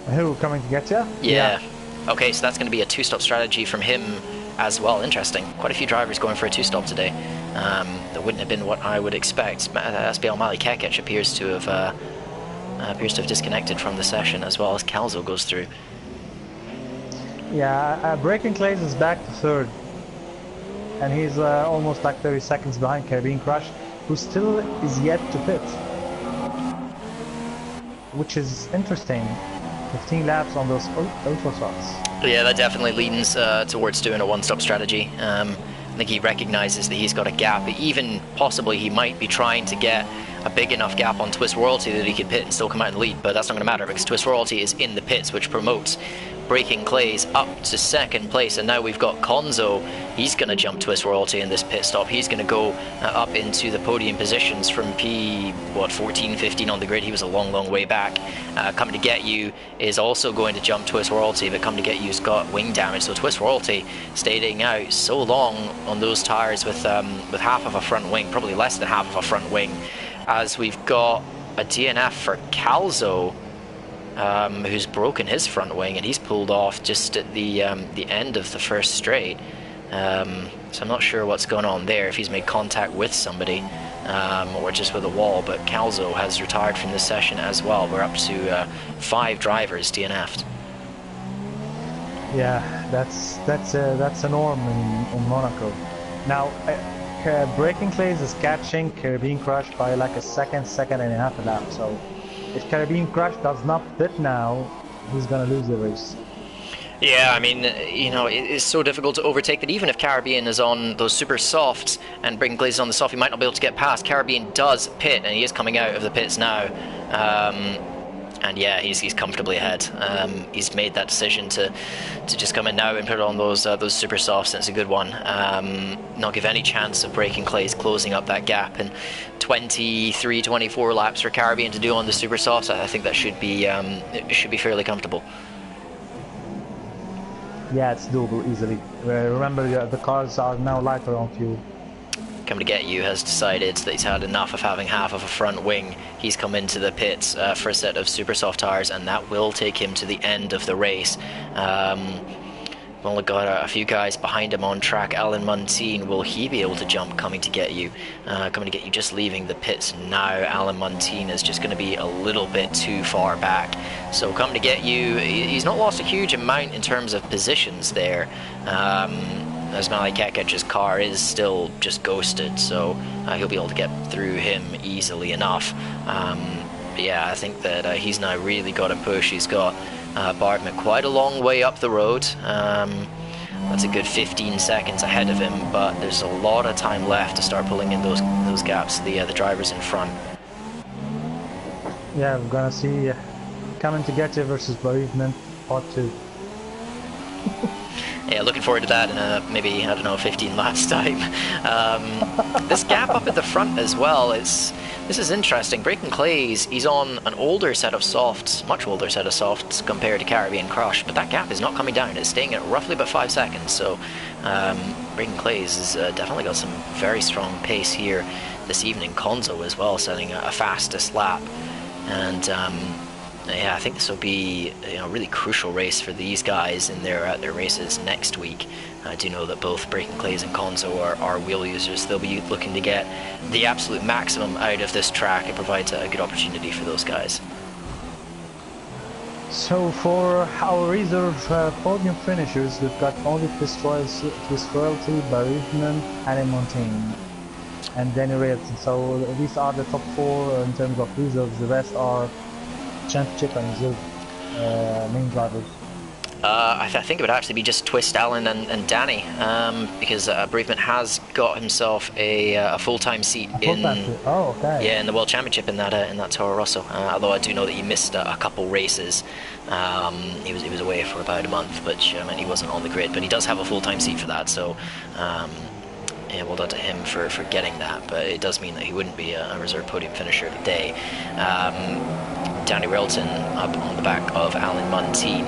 Who, Coming to Get You? Yeah. Okay, so that's going to be a two-stop strategy from him as well. Interesting. Quite a few drivers going for a two-stop today. That wouldn't have been what I would expect. SBL Mali Kekec appears to have disconnected from the session, as well as Calzo goes through. Yeah, Breaking Clays is back to third, and he's almost like 30 seconds behind Caribbean Crush, who still is yet to pit, which is interesting. 15 laps on those ultra softs. Yeah, that definitely leans towards doing a one-stop strategy. I think he recognizes that he's got a gap. Even possibly he might be trying to get a big enough gap on Twist Royalty that he could pit and still come out in the lead, but that's not going to matter because Twist Royalty is in the pits, which promotes Breaking Clays up to second place, and now we've got Konzo. He's going to jump Twist Royalty in this pit stop. He's going to go up into the podium positions from P 14, 15 on the grid. He was a long way back. Coming to Get You is also going to jump Twist Royalty, but Coming to Get You's got wing damage, so Twist Royalty staying out so long on those tires with half of a front wing, probably less than half of a front wing, as we've got a DNF for Calzo, who's broken his front wing, and he's pulled off just at the end of the first straight. So I'm not sure what's going on there, if he's made contact with somebody or just with a wall, but Calzo has retired from this session as well. We're up to 5 drivers DNF'd. Yeah, that's a norm in Monaco. Now, Breaking Clays is catching Caribbean Crush by like a second and a half a lap. So if Caribbean Crush does not pit now, he's gonna lose the race. Yeah, I mean, you know, it's so difficult to overtake that even if Caribbean is on those super softs and Breaking Clays is on the soft, he might not be able to get past. Caribbean does pit, and he is coming out of the pits now. And yeah, he's comfortably ahead. He's made that decision to just come in now and put on those super softs, and it's a good one. Not give any chance of Breaking Clays closing up that gap. And 23, 24 laps for Caribbean to do on the super softs, I think that should be fairly comfortable. Yeah, it's doable easily. Remember, the cars are now lighter on fuel. Coming to Get You has decided that he's had enough of having half of a front wing. He's come into the pits for a set of super soft tires, and that will take him to the end of the race. We've only got a few guys behind him on track. Alan Muntean, will he be able to jump Coming to Get You? Coming to Get You just leaving the pits now. Alan Muntean is just going to be a little bit too far back. So Coming to Get You, he's not lost a huge amount in terms of positions there. As Malay Kekic's car is still just ghosted, so he'll be able to get through him easily enough. But yeah, I think that he's now really got to push. He's got Bardman quite a long way up the road. That's a good 15 seconds ahead of him, but there's a lot of time left to start pulling in those gaps. The drivers in front. Yeah, we're gonna see Coming to Get You versus Bereavement Part 2. Yeah, looking forward to that in maybe, I don't know, 15 laps time. This gap up at the front as well, this is interesting. Breaking Clays, he's on an older set of softs, much older set of softs compared to Caribbean Crush, but that gap is not coming down. It's staying at roughly about 5 seconds, so Breaking Clays has definitely got some very strong pace here this evening. Konzo as well, setting a fastest lap. And yeah, I think this will be a really crucial race for these guys in their races next week. I do know that both Breaking Clays and Konzo are wheel users. They'll be looking to get the absolute maximum out of this track. It provides a good opportunity for those guys. So for our reserve podium finishers, we've got only Twist Royalty, Bereavement, Alan Muntean, and Danny Railton. So these are the top 4 in terms of reserves. The rest are championship and reserve main drivers. I think it would actually be just Twist, Alan, and Danny, because Bereavement has got himself a full-time seat in in the World Championship in that Toro Rosso. Although I do know that he missed a couple races. He was away for about a month, which meant he wasn't on the grid. But he does have a full-time seat for that, so yeah, well done to him for getting that. But it does mean that he wouldn't be a reserve podium finisher today. Danny Railton up on the back of Alan Muntean.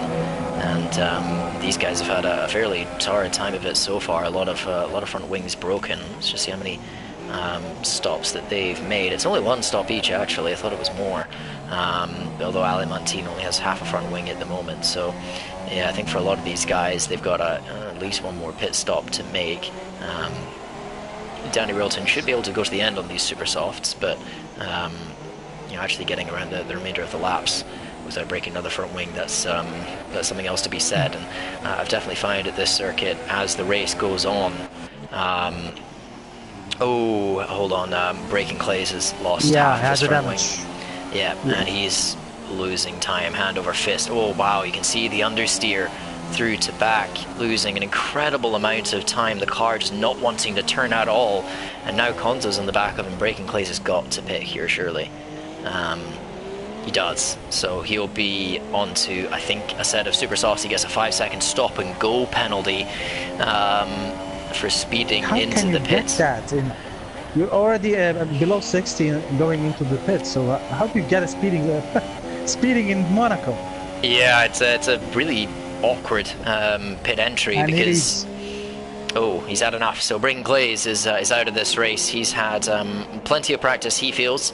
And these guys have had a fairly torrid time of it so far. A lot of front wings broken. Let's just see how many stops that they've made. It's only 1 stop each, actually. I thought it was more. Although Alan Muntean only has half a front wing at the moment. So yeah, I think for a lot of these guys, they've got at least 1 more pit stop to make. Danny Railton should be able to go to the end on these super softs, but actually getting around the remainder of the laps without breaking another front wing, that's something else to be said. And I've definitely found at this circuit, as the race goes on, oh, hold on, Breaking Clays has lost half his front wing. Yeah, and he's losing time, hand over fist. Oh wow, you can see the understeer through to back, losing an incredible amount of time. The car just not wanting to turn at all, and now Konzo's on the back of him. Breaking Clays has got to pit here, surely. He does. So he'll be on to, I think, a set of super softs. He gets a 5-second stop and go penalty for speeding How into can you the get pits. that? You're already below 60 going into the pit, so how do you get a speeding speeding in Monaco? Yeah, it's a really awkward pit entry And it because is. oh, he's had enough. So Brayton Glaze is out of this race. He's had plenty of practice, he feels.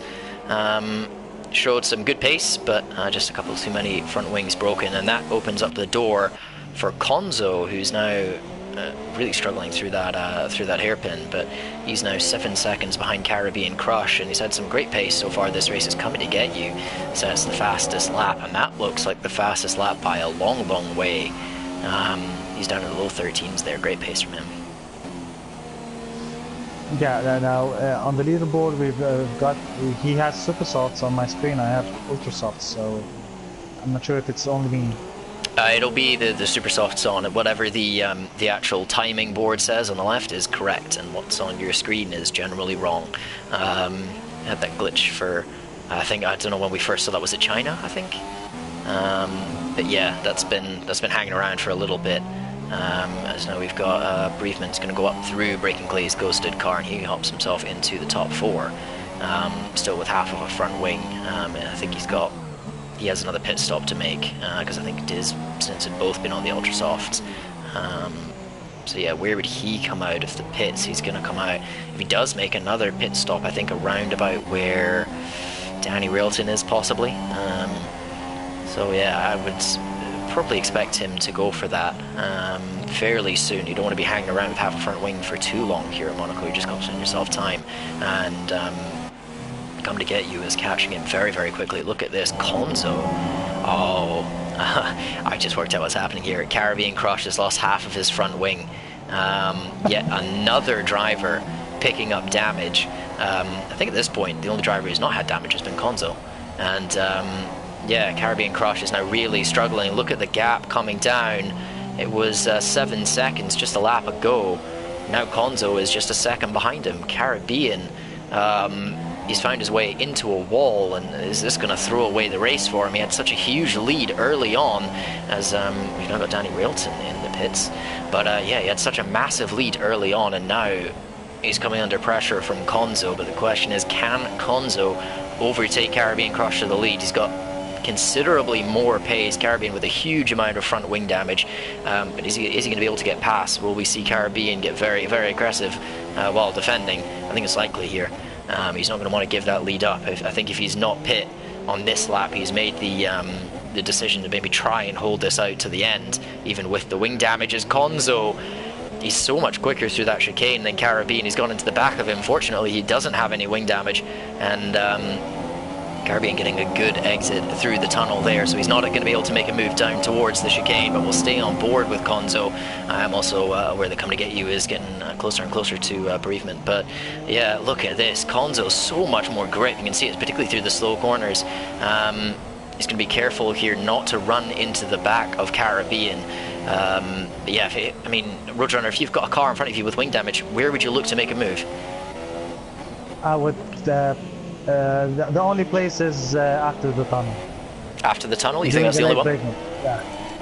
Showed some good pace, but just a couple too many front wings broken, and that opens up the door for Konzo, who's now really struggling through that hairpin. But he's now 7 seconds behind Caribbean Crush, and he's had some great pace so far. This race is coming to get you. So it's the fastest lap, and that looks like the fastest lap by a long, long way. He's down in the low 13s there. Great pace from him. Yeah, now on the leaderboard he has super softs on my screen. I have ultra softs, so I'm not sure if it's only me. It'll be the super softs on it. Whatever the actual timing board says on the left is correct, and what's on your screen is generally wrong. Had that glitch for I don't know when we first saw that. Was it China? I think. But yeah, that's been hanging around for a little bit. As now we've got Briefman's going to go up through Breaking Clay's ghosted car, and he hops himself into the top 4, still with half of a front wing. And I think he has another pit stop to make, because I think Diz since had both been on the ultra softs. So yeah, where would he come out of the pits? He's going to come out, if he does make another pit stop, I think around about where Danny Railton is possibly. So yeah, I would probably expect him to go for that fairly soon. You don't want to be hanging around with half a front wing for too long here at Monaco. You just cost yourself time, and come to get you is catching him very, very quickly. Look at this, Konzo. Oh, I just worked out what's happening here. Caribbean Crush has lost half of his front wing. Yet another driver picking up damage. I think at this point the only driver who's not had damage has been Konzo, and yeah, Caribbean Crush is now really struggling. Look at the gap coming down. It was 7 seconds just a lap ago. Now Konzo is just a second behind him. Caribbean, he's found his way into a wall, and is this going to throw away the race for him? He had such a huge lead early on, as we've now got Danny Railton in the pits. But yeah, he had such a massive lead early on, and now he's coming under pressure from Konzo. But the question is, can Konzo overtake Caribbean Crush to the lead? He's got considerably more pace. Caribbean with a huge amount of front wing damage, but is he going to be able to get past? Will we see Caribbean get very, very aggressive while defending? I think it's likely here. He's not going to want to give that lead up. I think if he's not pit on this lap, he's made the decision to maybe try and hold this out to the end, even with the wing damages. Konzo, he's so much quicker through that chicane than Caribbean. He's gone into the back of him. Fortunately, he doesn't have any wing damage, and Caribbean getting a good exit through the tunnel there, so he's not going to be able to make a move down towards the chicane, but we'll stay on board with Konzo. I'm also aware that Come to Get You is getting closer and closer to bereavement, but yeah, look at this. Konzo, so much more grip. You can see it particularly through the slow corners. He's going to be careful here not to run into the back of Caribbean. But yeah, Roadrunner, if you've got a car in front of you with wing damage, where would you look to make a move? I would the only place is after the tunnel. After the tunnel? You think that's the only one?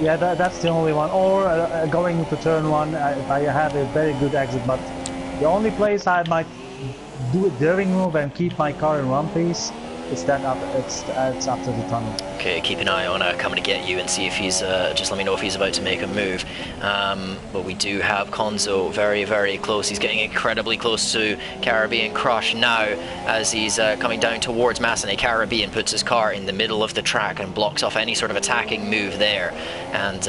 Yeah, that's the only one. Or going to turn 1 if I have a very good exit. But the only place I might do a daring move and keep my car in one piece is it's after the tunnel. Okay, keep an eye on Coming to Get You and see if he's just let me know if he's about to make a move. But we do have Konzo very, very close. He's getting incredibly close to Caribbean Crush now as he's coming down towards Massenet. Caribbean puts his car in the middle of the track and blocks off any sort of attacking move there. And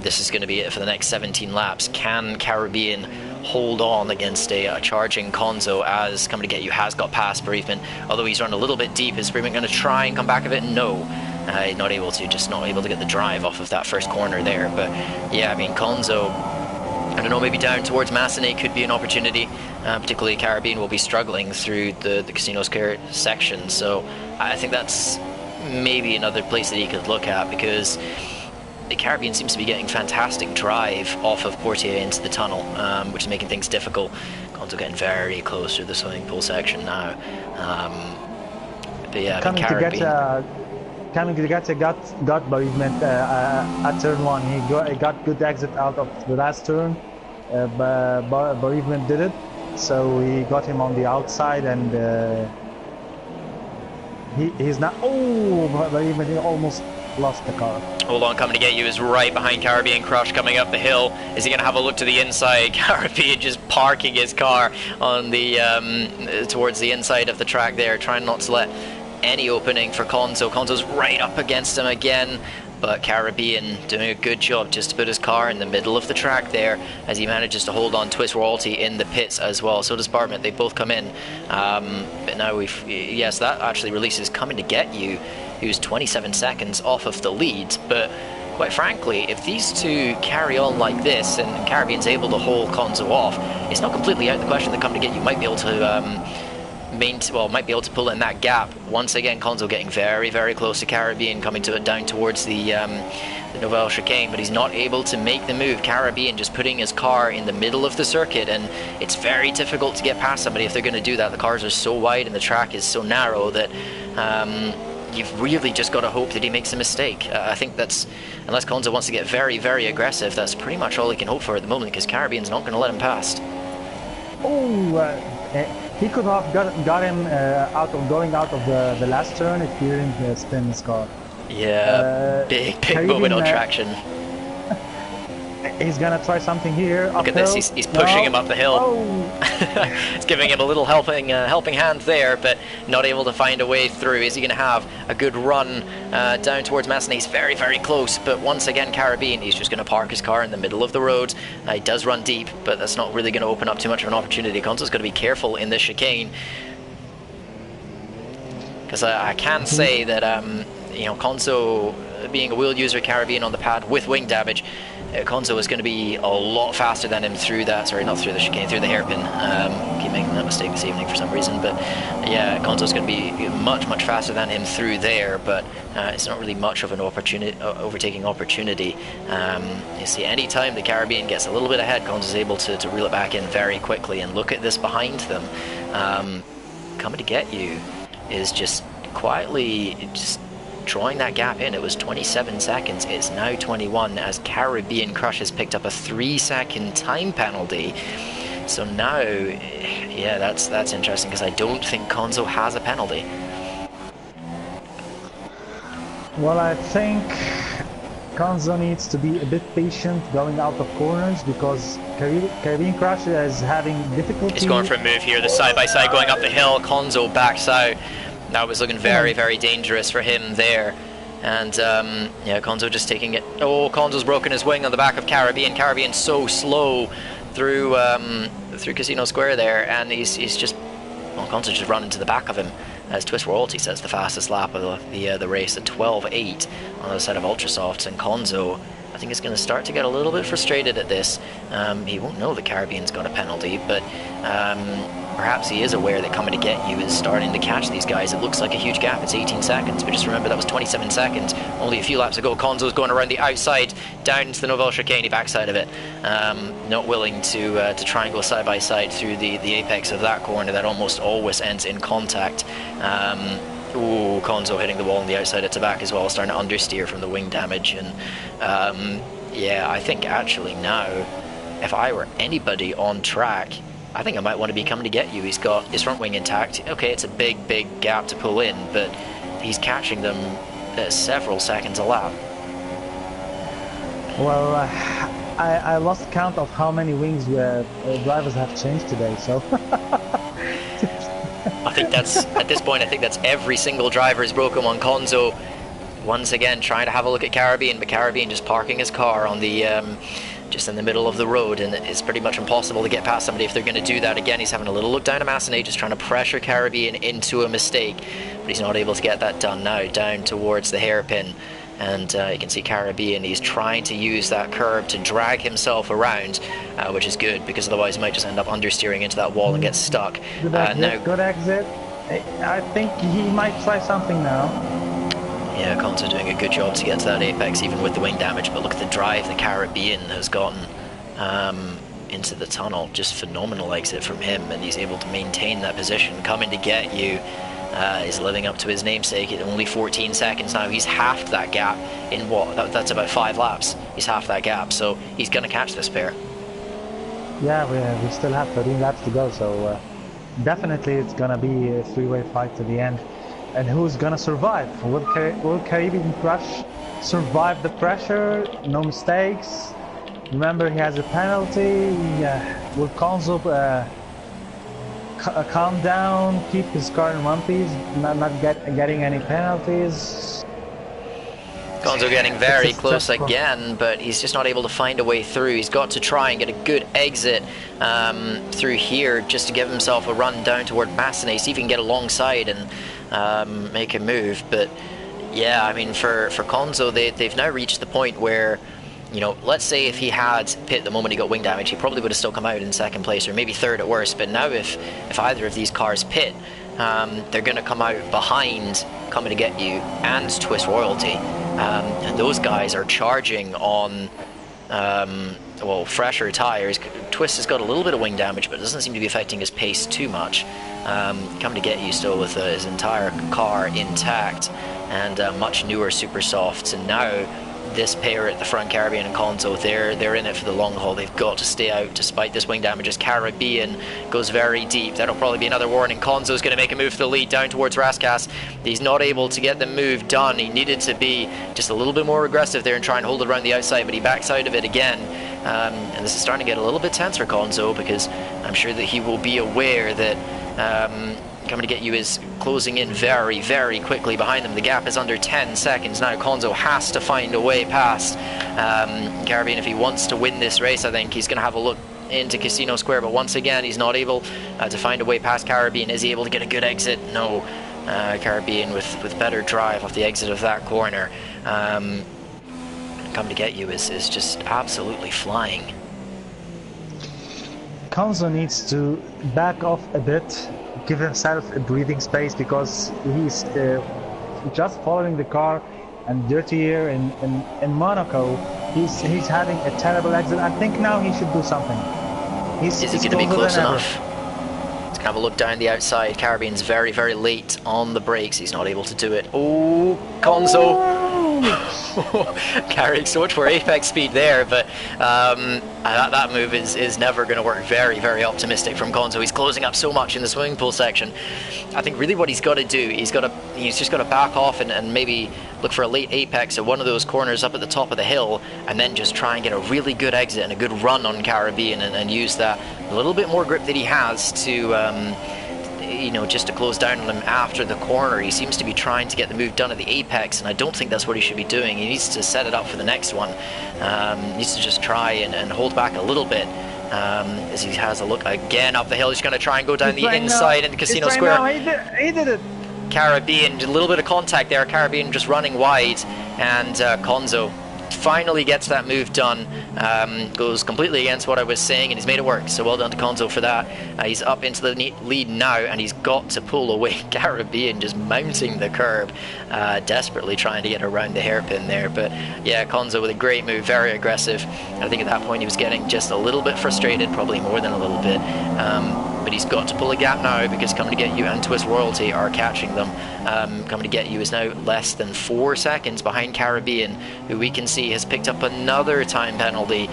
this is going to be it for the next 17 laps. Can Caribbean hold on against a charging Konzo as Coming to Get You has got past Bereavement? Although he's run a little bit deep, is Bereavement going to try and come back of it? No. He's not able to, just not able to get the drive off of that first corner there. But yeah, I mean, Konzo, I don't know, maybe down towards Massenet could be an opportunity. Particularly Caribbean will be struggling through the Casino Square section. So I think that's maybe another place that he could look at, because the Caribbean seems to be getting fantastic drive off of Portier into the tunnel, which is making things difficult. Konzo getting very close to the swimming pool section now. But yeah, I mean, Caribbean... Kamigagate got bereavement at turn one. He got good exit out of the last turn, but bereavement did it. So he got him on the outside, and he's not. Oh, bereavement! He almost lost the car. Hold on, coming to get you is right behind Caribbean Crush coming up the hill. Is he going to have a look to the inside? Caribbean just parking his car on the towards the inside of the track there, trying not to let any opening for Konzo. Konzo's right up against him again, but Caribbean doing a good job just to put his car in the middle of the track there as he manages to hold on Twist Royalty in the pits as well. So does Bartman. They both come in. But now yes, that actually releases Coming to Get You, who's 27 seconds off of the lead. But quite frankly, if these two carry on like this and Caribbean's able to hold Konzo off, it's not completely out of the question that Coming to Get You might be able to might be able to pull in that gap. Once again, Konzo getting very, very close to Caribbean, coming to it down towards the Nouvelle Chicane, but he's not able to make the move. Caribbean just putting his car in the middle of the circuit, and it's very difficult to get past somebody if they're going to do that. The cars are so wide and the track is so narrow that you've really just got to hope that he makes a mistake. I think that's, unless Konzo wants to get very, very aggressive, that's pretty much all he can hope for at the moment, because Caribbean's not going to let him past. He could have got him going out of the last turn if he didn't spin his car. Yeah, big moment on traction. He's gonna try something here. Look at this, he's pushing him up the hill. Oh. It's giving him a little helping hand there, but not able to find a way through. Is he going to have a good run down towards Massenet? He's very, very close, but once again, Caribbean, he's just going to park his car in the middle of the road. He does run deep, but that's not really going to open up too much of an opportunity. Konzo's going to be careful in this chicane, because I can say that you know, Konzo being a wheel user, Caribbean on the pad with wing damage, Konzo is going to be a lot faster than him through that, sorry, not through the chicane, through the hairpin. Keep making that mistake this evening for some reason, but yeah, Konzo is going to be much, much faster than him through there, but it's not really much of an overtaking opportunity. You see, any time the Caribbean gets a little bit ahead, Konzo is able to reel it back in very quickly, and look at this behind them. Coming to Get You is just quietly just drawing that gap in. It was 27 seconds, it's now 21, as Caribbean Crush has picked up a 3-second time penalty. So now, yeah, that's interesting, because I don't think Konzo has a penalty. Well, I think Konzo needs to be a bit patient going out of corners, because Caribbean Crush is having difficulty. He's going for a move here, the side-by-side going up the hill. Konzo backs out. That was looking very, very dangerous for him there. And yeah, Konzo just taking it. Oh, Konzo's broken his wing on the back of Caribbean. Caribbean's so slow through Casino Square there, and he's just, well, Konzo just run into the back of him, as Twist Royalty says the fastest lap of the race at 12.8 on the side of Ultrasofts. And Konzo, I think, is going to start to get a little bit frustrated at this. He won't know that Caribbean's got a penalty, but perhaps he is aware that Coming to Get You is starting to catch these guys. It looks like a huge gap. It's 18 seconds, but just remember that was 27 seconds only a few laps ago. Konzo's going around the outside down into the Nouvelle Chicane, backside of it, not willing to try and go side by side through the apex of that corner that almost always ends in contact. Ooh, Konzo hitting the wall on the outside at the back as well, starting to understeer from the wing damage. And yeah, I think actually now, if I were anybody on track, I think I might want to be Coming to Get You. He's got his front wing intact. Okay, it's a big gap to pull in, but he's catching them at several seconds a lap. Well, I lost count of how many wings drivers have changed today, so... I think that's, at this point, I think that's every single driver's broken one. Konzo, once again, trying to have a look at Caribbean, but Caribbean just parking his car on the... just in the middle of the road, and it's pretty much impossible to get past somebody if they're going to do that. Again, he's having a little look down at Massenet, just trying to pressure Caribbean into a mistake, but he's not able to get that done now, down towards the hairpin. And you can see Caribbean, he's trying to use that curb to drag himself around, which is good, because otherwise he might just end up understeering into that wall and get stuck. Good exit. I think he might try something now. Yeah, Konzo doing a good job to get to that apex, even with the wing damage, but look at the drive the Caribbean has gotten into the tunnel. Just phenomenal exit from him, and he's able to maintain that position. Coming to Get You, is living up to his namesake. At only 14 seconds now. He's halved that gap in what? That's about 5 laps. He's halved that gap, so he's going to catch this pair. Yeah, we still have 13 laps to go, so definitely it's gonna be a three-way fight to the end. And who's gonna survive? Will Caribbean Crush survive the pressure? No mistakes. Remember, he has a penalty. Will Konzo calm down, keep his car in one piece, not getting any penalties? Konzo getting very close again, but he's just not able to find a way through. He's got to try and get a good exit through here just to give himself a run down toward Massenet, see if he can get alongside and make a move. But yeah, I mean, for Konzo, they've now reached the point where, you know, let's say if he had pit the moment he got wing damage, he probably would have still come out in second place or maybe third at worst. But now if either of these cars pit, they're going to come out behind Coming to Get You and Twist Royalty. And those guys are charging on well, fresher tires. Twist has got a little bit of wing damage, but it doesn't seem to be affecting his pace too much. Coming to Get You still with his entire car intact and much newer super softs. And now this pair at the front, Caribbean and Konzo, they're in it for the long haul. They've got to stay out despite this wing damage as Caribbean goes very deep. That'll probably be another warning. Konzo's going to make a move for the lead down towards Raskas. He's not able to get the move done. He needed to be just a little bit more aggressive there and try and hold it around the outside, but he backs out of it again. And this is starting to get a little bit tense for Konzo, because I'm sure that he will be aware that Coming to Get You is closing in very, very quickly behind them. The gap is under 10 seconds now. Konzo has to find a way past Caribbean if he wants to win this race. I think he's going to have a look into Casino Square, but once again he's not able to find a way past Caribbean. Is he able to get a good exit? No. Caribbean with better drive off the exit of that corner. Coming to Get You is just absolutely flying. Konzo needs to back off a bit, give himself a breathing space, because he's just following the car, and Dirty Air in Monaco, he's having a terrible exit. I think now he should do something. Is he going to be close enough? Let's have a look down the outside. Caribbean's very, very late on the brakes. He's not able to do it. Oh, Konzo! Carrying so much more apex speed there, but that move is never going to work. Very, very optimistic from Konzo. He's closing up so much in the swimming pool section. I think really what he's got to do, he's just got to back off and maybe look for a late apex at one of those corners up at the top of the hill, and then just try and get a really good exit and a good run on Caribbean, and use that little bit more grip that he has to you know, just to close down on him after the corner. He seems to be trying to get the move done at the apex, and I don't think that's what he should be doing. He needs to set it up for the next one. He needs to just try and hold back a little bit as he has a look again up the hill. He's going to try and go down the inside into Casino Square. He did it. Caribbean, a little bit of contact there. Caribbean just running wide, and Konzo finally gets that move done. Goes completely against what I was saying, and he's made it work, so well done to Konzo for that. He's up into the lead now, and he's got to pull away. Caribbean just mounting the curb, desperately trying to get around the hairpin there. But yeah, Konzo with a great move, very aggressive. I think at that point he was getting just a little bit frustrated, probably more than a little bit. But he's got to pull a gap now, because Coming to Get You and Twist Royalty are catching them. Coming to Get You is now less than 4 seconds behind Caribbean, who we can see has picked up another time penalty,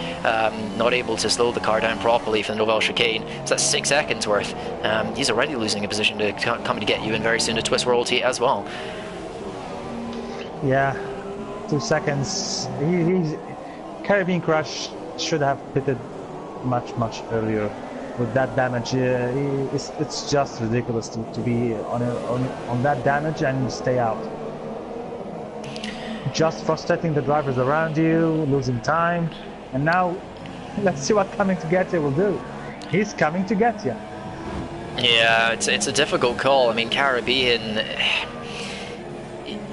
not able to slow the car down properly for the Novell chicane. So that's 6 seconds worth. He's already losing a position to Coming to Get You, and very soon to Twist Royalty as well. Yeah, 2 seconds. Caribbean Crush should have pitted much earlier. With that damage, it's just ridiculous to be on that damage and stay out. Just frustrating the drivers around you, losing time, and now let's see what Coming to Get You will do. He's coming to get you. Yeah, it's a difficult call. I mean, Caribbean,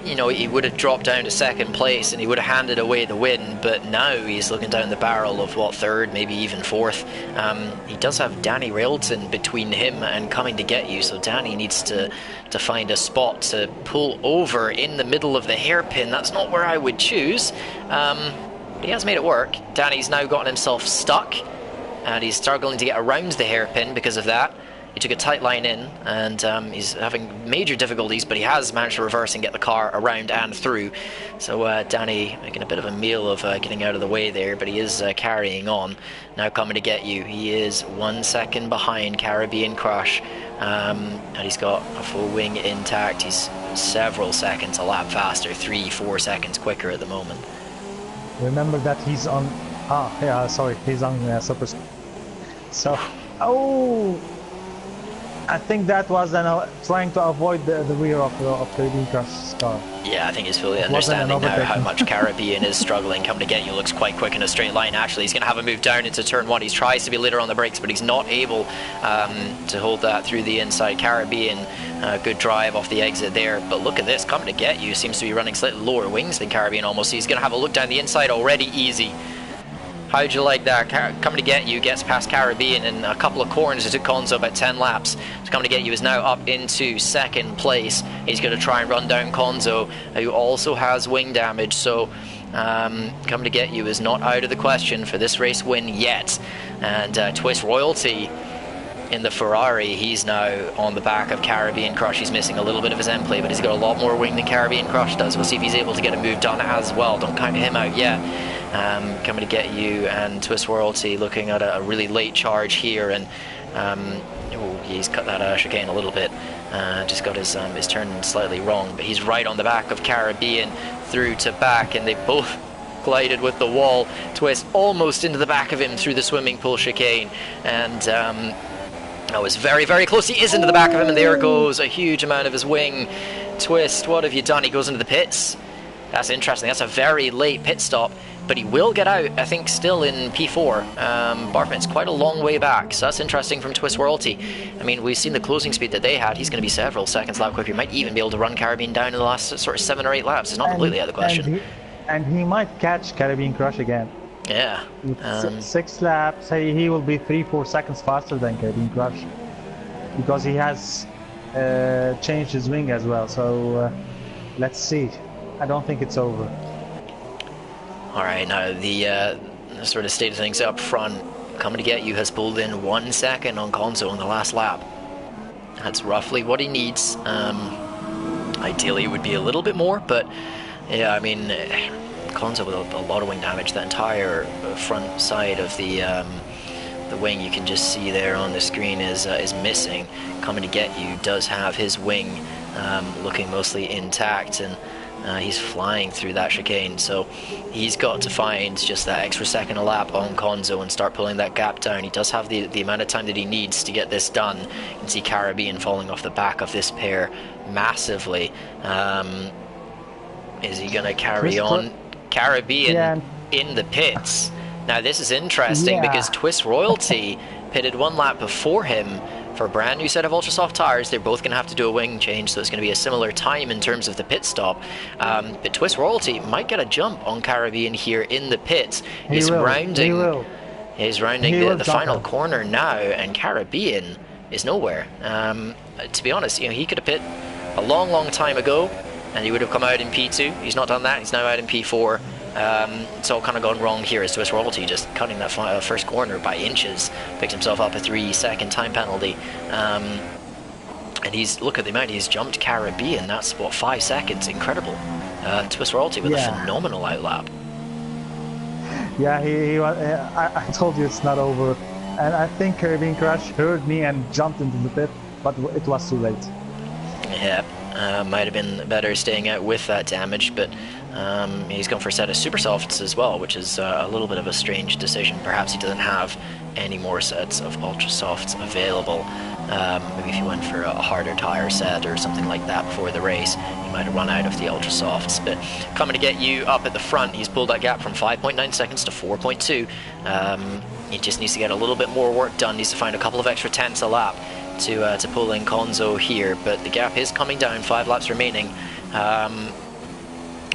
you know, he would have dropped down to second place and he would have handed away the win, but now he's looking down the barrel of, what, third, maybe even fourth. He does have Danny Railton between him and Coming to Get You, so Danny needs to find a spot to pull over in the middle of the hairpin. That's not where I would choose, but he has made it work. Danny's now gotten himself stuck, and he's struggling to get around the hairpin because of that. He took a tight line in, and he's having major difficulties, but he has managed to reverse and get the car around and through. So Danny making a bit of a meal of getting out of the way there, but he is carrying on. Now coming to get you, he is 1 second behind Caribbean Crush, and he's got a full wing intact. He's several seconds a lap faster, 3-4 seconds quicker at the moment. Remember that he's on... sorry, he's on super... So... Oh! I think that was trying to avoid the rear of Caribbean Crush's car. Yeah, I think he's fully understanding now how much Caribbean is struggling. Coming to get you looks quite quick in a straight line. Actually, he's going to have a move down into turn 1. He tries to be litter on the brakes, but he's not able to hold that through the inside. Caribbean, good drive off the exit there. But look at this, coming to get you seems to be running slightly lower wings than Caribbean almost. He's going to have a look down the inside already, easy. How'd you like that? Coming to get you gets past Caribbean in a couple of corners. It took Konzo about 10 laps. So coming to get you is now up into second place. He's going to try and run down Konzo, who also has wing damage. So coming to get you is not out of the question for this race win yet. And Twist Royalty in the Ferrari, he's now on the back of Caribbean Crush. He's missing a little bit of his end play, but he's got a lot more wing than Caribbean Crush does. We'll see if he's able to get a move done as well. Don't count him out yet. Coming to get you, and Twist Royalty looking at a really late charge here, and he's cut that chicane a little bit. Just got his turn slightly wrong, but he's right on the back of Caribbean through to back, and they both glided with the wall. Twist almost into the back of him through the swimming pool chicane, and that was very, very close. He is into the back of him, and there goes a huge amount of his wing. Twist, what have you done? He goes into the pits. That's interesting. That's a very late pit stop, but he will get out, I think, still in P4. Bartman's quite a long way back, so that's interesting from Twist Royalty. I mean, we've seen the closing speed that they had. He's going to be several seconds lap quicker. He might even be able to run Caribbean down in the last sort of 7 or 8 laps. It's not completely out of the question. And he might catch Caribbean Crush again. Yeah. With 6 laps, he will be 3-4 seconds faster than Caribbean Crush, because he has changed his wing as well. So let's see. I don't think it's over. Alright, now the sort of state of things up front. Coming to get you has pulled in 1 second on Konzo in the last lap. That's roughly what he needs. Ideally it would be a little bit more, but yeah, I mean, Konzo with a lot of wing damage. The entire front side of the wing, you can just see there on the screen, is missing. Coming to get you does have his wing looking mostly intact, and he's flying through that chicane, so he's got to find just that extra second a lap on Konzo and start pulling that gap down. He does have the amount of time that he needs to get this done. You can see Caribbean falling off the back of this pair massively. Is he going to carry on? Caribbean in the pits. Now this is interesting because Twist Royalty pitted 1 lap before him for a brand new set of ultra soft tires. They're both going to have to do a wing change, so it's going to be a similar time in terms of the pit stop. But Twist Royalty might get a jump on Caribbean here in the pits. He's rounding the final corner now, and Caribbean is nowhere. To be honest, he could have pit a long time ago, and he would have come out in P2. He's not done that. He's now out in P4. It's all kind of gone wrong here as Twist Royalty just cutting that first corner by inches, picked himself up a 3-second time penalty, and look at the amount he's jumped Caribbean. That's what, 5 seconds. Incredible. Twist Royalty with a phenomenal outlap. Yeah, I told you it's not over, and I think Caribbean Crush heard me and jumped into the pit, but it was too late. Yeah, might have been better staying out with that damage, but he's gone for a set of super softs as well, which is a little bit of a strange decision. Perhaps he doesn't have any more sets of ultra softs available. Maybe if he went for a harder tire set or something like that before the race, he might have run out of the ultra softs. But coming to get you up at the front, he's pulled that gap from 5.9 seconds to 4.2. He just needs to get a little bit more work done, needs to find a couple of extra tenths a lap to pull in Konzo here, but the gap is coming down, 5 laps remaining.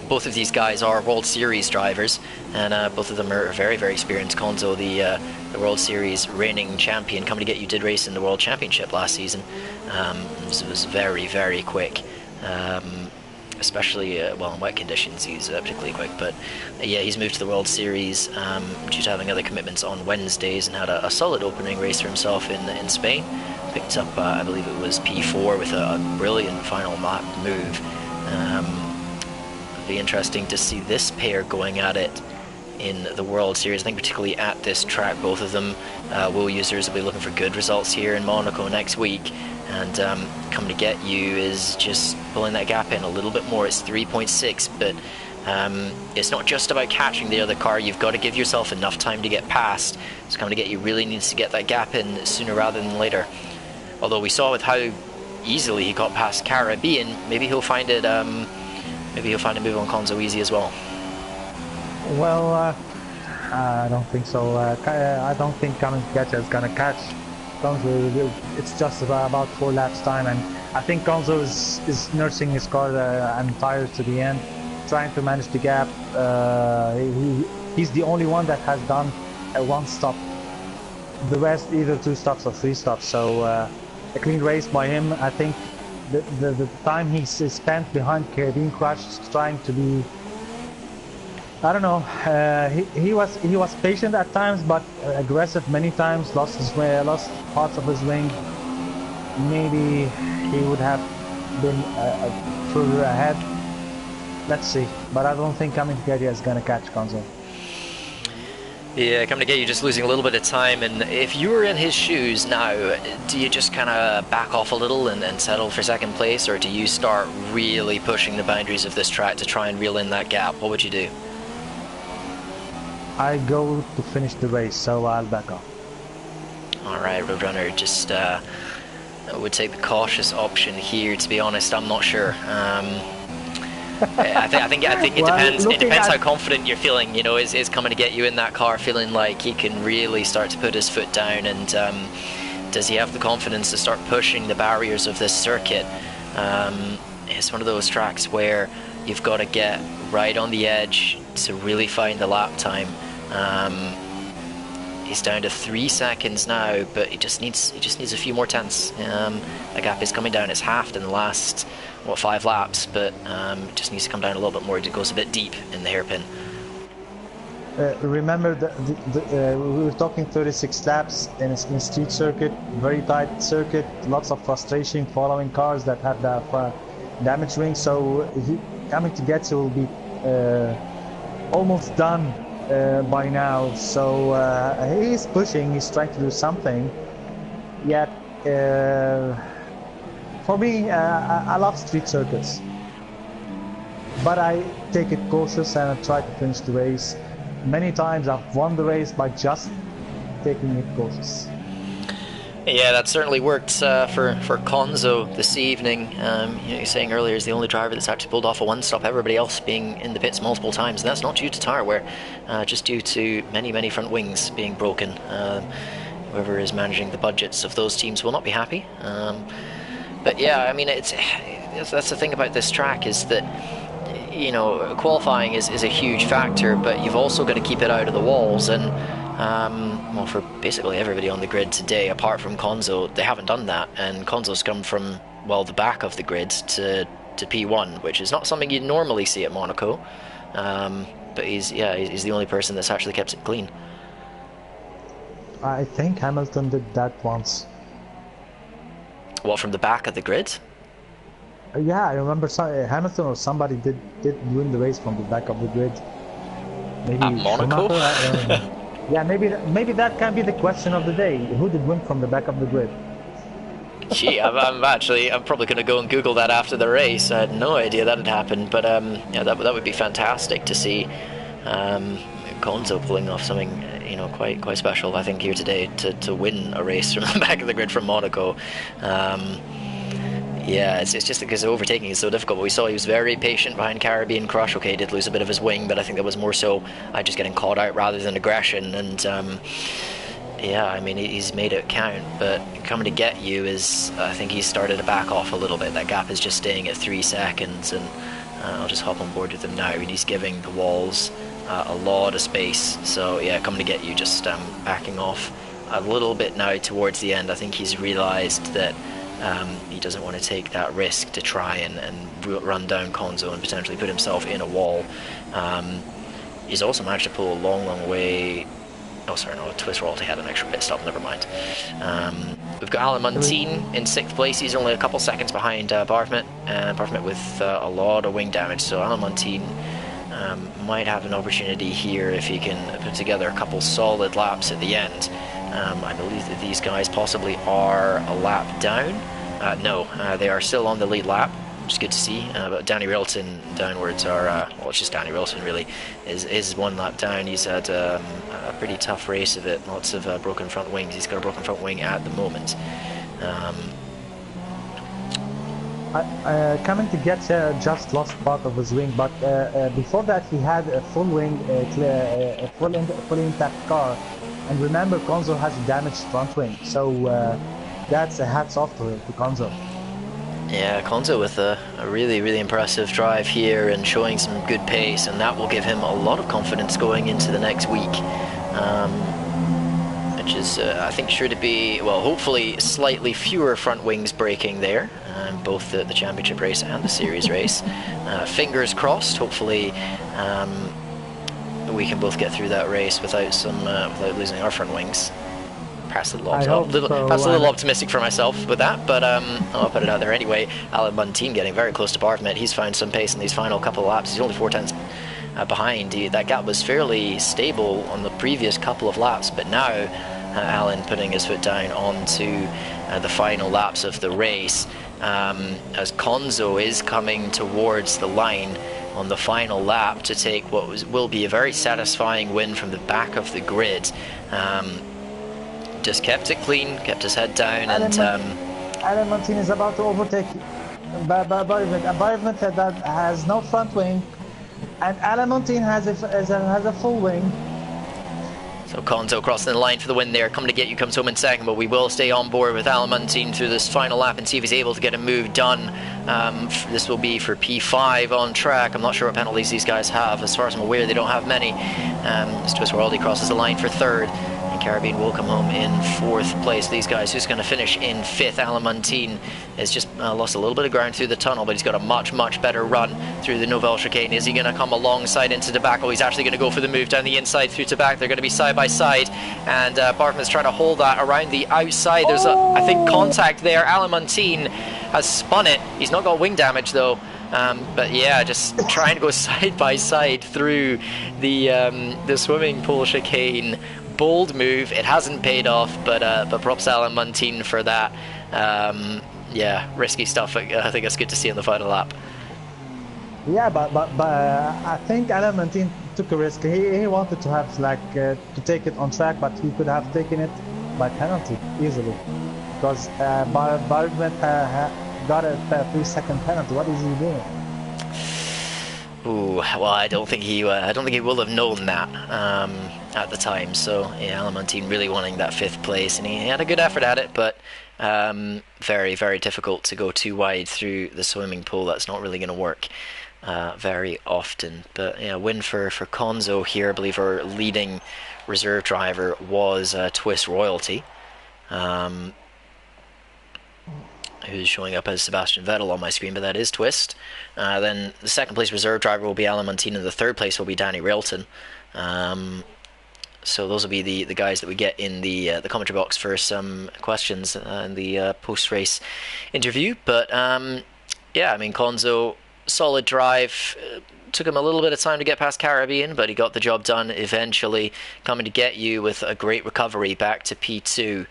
Both of these guys are World Series drivers, and both of them are very, very experienced. Konzo, the World Series reigning champion, coming to get you, did race in the World Championship last season. So it was very, very quick. especially well in wet conditions. He's particularly quick, but yeah, he's moved to the World Series due to having other commitments on Wednesdays, and had a solid opening race for himself in Spain. Picked up, I believe it was P4 with a brilliant final lap move. It'll be interesting to see this pair going at it in the World Series. I think particularly at this track, both of them will users will be looking for good results here in Monaco next week. And Coming to Get You is just pulling that gap in a little bit more. It's 3.6, but it's not just about catching the other car. You've got to give yourself enough time to get past. So Coming to Get You really needs to get that gap in sooner rather than later. Although we saw with how easily he got past Caribbean, maybe he'll find it. Maybe he'll find a move on Konzo easy as well. Well, I don't think so. I don't think Coming to Get You is gonna catch Konzo. It's just about 4 laps time, and I think Konzo is nursing his car and tires to the end, trying to manage the gap. He's the only one that has done a 1 stop. The rest either 2 stops or 3 stops. So a clean race by him. I think the time he spent behind Caribbean Crush trying to be, I don't know. He was patient at times, but aggressive many times. Lost parts of his wing. Maybe he would have been further ahead. Let's see. But I don't think Coming to Get You is gonna catch Konzo. Yeah, Coming to Get You just losing a little bit of time. And if you were in his shoes now, do you just kind of back off a little and settle for second place, or do you start really pushing the boundaries of this track to try and reel in that gap? What would you do? I go to finish the race, so I'll back off. Alright, Roadrunner, just I would take the cautious option here. To be honest, I'm not sure. I think it Well, depends. It depends at how confident you're feeling. You know, is Coming to Get You in that car feeling like he can really start to put his foot down, and does he have the confidence to start pushing the barriers of this circuit? It's one of those tracks where you've got to get right on the edge to really find the lap time. He's down to 3 seconds now, but he just needs a few more tenths. The gap is coming down. It's halved in the last 5 laps, but it just needs to come down a little bit more. It goes a bit deep in the hairpin. Remember, we were talking 36 laps in a street circuit, very tight circuit, lots of frustration following cars that have the damage ring. So Coming to Get You will be almost done by now. So he's pushing, he's trying to do something. Yet, for me, I love street circuits, but I take it cautious and I try to finish the race. Many times I've won the race by just taking it cautious. Yeah, that certainly worked for Konzo this evening. You're saying earlier he's the only driver that's actually pulled off a 1-stop, everybody else being in the pits multiple times, and that's not due to tire wear, just due to many front wings being broken. Whoever is managing the budgets of those teams will not be happy. But yeah, I mean, that's the thing about this track, is that, you know, qualifying is a huge factor, but you've also got to keep it out of the walls. And well, for basically everybody on the grid today, apart from Konzo, they haven't done that. And Konzo's come from, well, the back of the grid to P1, which is not something you'd normally see at Monaco. But he's the only person that's actually kept it clean. I think Hamilton did that once. What, from the back of the grid? Yeah, I remember Hamilton or somebody did win the race from the back of the grid. Maybe at Monaco? Yeah, maybe that can be the question of the day. Who did win from the back of the grid? Gee, I'm probably going to go and Google that after the race. I had no idea that had happened, but yeah, that would be fantastic to see. Konzo pulling off something, you know, quite special, I think, here today to win a race from the back of the grid from Monaco. Yeah, it's just because overtaking is so difficult. But we saw he was very patient behind Caribbean Crush. Okay, he did lose a bit of his wing, but I think that was more so just getting caught out rather than aggression. And yeah, I mean, he's made it count. But Coming to Get You is, I think he's started to back off a little bit. That gap is just staying at 3 seconds, and I'll just hop on board with him now. And he's giving the walls a lot of space. So yeah, Coming to Get You just backing off a little bit now towards the end. I think he's realised that He doesn't want to take that risk to try and run down Konzo and potentially put himself in a wall. He's also managed to pull a long way. Oh, sorry, no, Twist Royalty had an extra pit stop, never mind. We've got Alan Muntean in 6th place. He's only a couple seconds behind Barthmet, and Barthmet with a lot of wing damage, so Alan Muntean might have an opportunity here if he can put together a couple solid laps at the end. I believe that these guys possibly are a lap down. No, they are still on the lead lap, which is good to see. But Danny Railton downwards are, well, it's just Danny Railton really, is 1 lap down. He's had a pretty tough race of it, lots of broken front wings. He's got a broken front wing at the moment. Coming to get just lost part of his wing, but before that he had a full wing, fully intact car. And remember, Konzo has a damaged front wing, so that's a hats off to Konzo. Yeah, Konzo with a really impressive drive here and showing some good pace, and that will give him a lot of confidence going into the next week. Which is, I think, sure to be, well, hopefully slightly fewer front wings breaking there, both the championship race and the series race. Fingers crossed, hopefully we can both get through that race without losing our front wings. Perhaps a little optimistic for myself with that, but I'll put it out there anyway. Alan Muntean getting very close to Barthmet. He's found some pace in these final couple of laps. He's only 4 tenths behind. That gap was fairly stable on the previous couple of laps, but now Alan putting his foot down onto the final laps of the race, as Konzo is coming towards the line on the final lap to take what will be a very satisfying win from the back of the grid. Just kept it clean, kept his head down, and Alan Muntean is about to overtake Barthmet that has no front wing, and Alan Muntean has a full wing. So Konzo crossing the line for the win there. Coming to get you comes home in second, but we will stay on board with Alan Muntean through this final lap and see if he's able to get a move done. This will be for P5 on track. I'm not sure what penalties these guys have. As far as I'm aware, they don't have many. As Twist Royalty crosses the line for 3rd. Caribbean will come home in 4th place. These guys who's going to finish in 5th. Alan Muntean has just lost a little bit of ground through the tunnel, but he's got a much better run through the Novelle chicane. Is he going to come alongside into Tobacco? He's actually going to go for the move down the inside through Tobacco. They're going to be side by side, and Barthmet's trying to hold that around the outside. There's I think contact there. Alan Muntean has spun it. He's not got wing damage though. But yeah, just trying to go side by side through the swimming pool chicane. Bold move. It hasn't paid off, but props Alan Muntean for that. Yeah, risky stuff. I think it's good to see in the final lap. Yeah, but I think Alan Muntean took a risk. He wanted to have to take it on track, but he could have taken it by penalty easily, because Barthmet got a 3-second penalty. What is he doing? Ooh, well, I don't think he will have known that at the time. So yeah, Alan Muntean really wanting that 5th place, and he had a good effort at it, but very difficult to go too wide through the swimming pool. That's not really going to work very often. But yeah, win for Konzo here. I believe our leading reserve driver was Twist Royalty, who's showing up as Sebastian Vettel on my screen, but that is Twist. Then the 2nd place reserve driver will be Alan Muntean, and the 3rd place will be Danny Railton. So those will be the guys that we get in the commentary box for some questions in the post-race interview. But yeah, I mean, Konzo, solid drive. Took him a little bit of time to get past Caribbean, but he got the job done eventually. Coming to get you with a great recovery back to P2.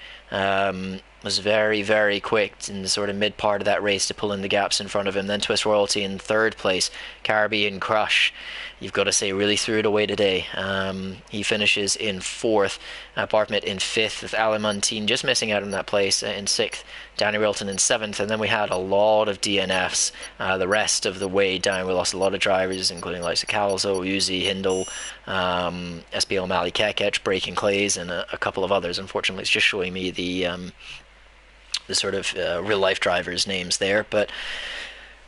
Was very quick in the sort of mid part of that race to pull in the gaps in front of him. Then Twist Royalty in 3rd place. Caribbean Crush, you've got to say, really threw it away today. He finishes in 4th. Barthmet in 5th, with Alan Muntean just missing out on that place in 6th. Danny Railton in 7th, and then we had a lot of DNFs the rest of the way down. We lost a lot of drivers, including likes of Calzo, Uzi, Hindle, SBL Mali Kekech, Breaking Clays, and a couple of others. Unfortunately, it's just showing me the sort of real-life drivers' names there. But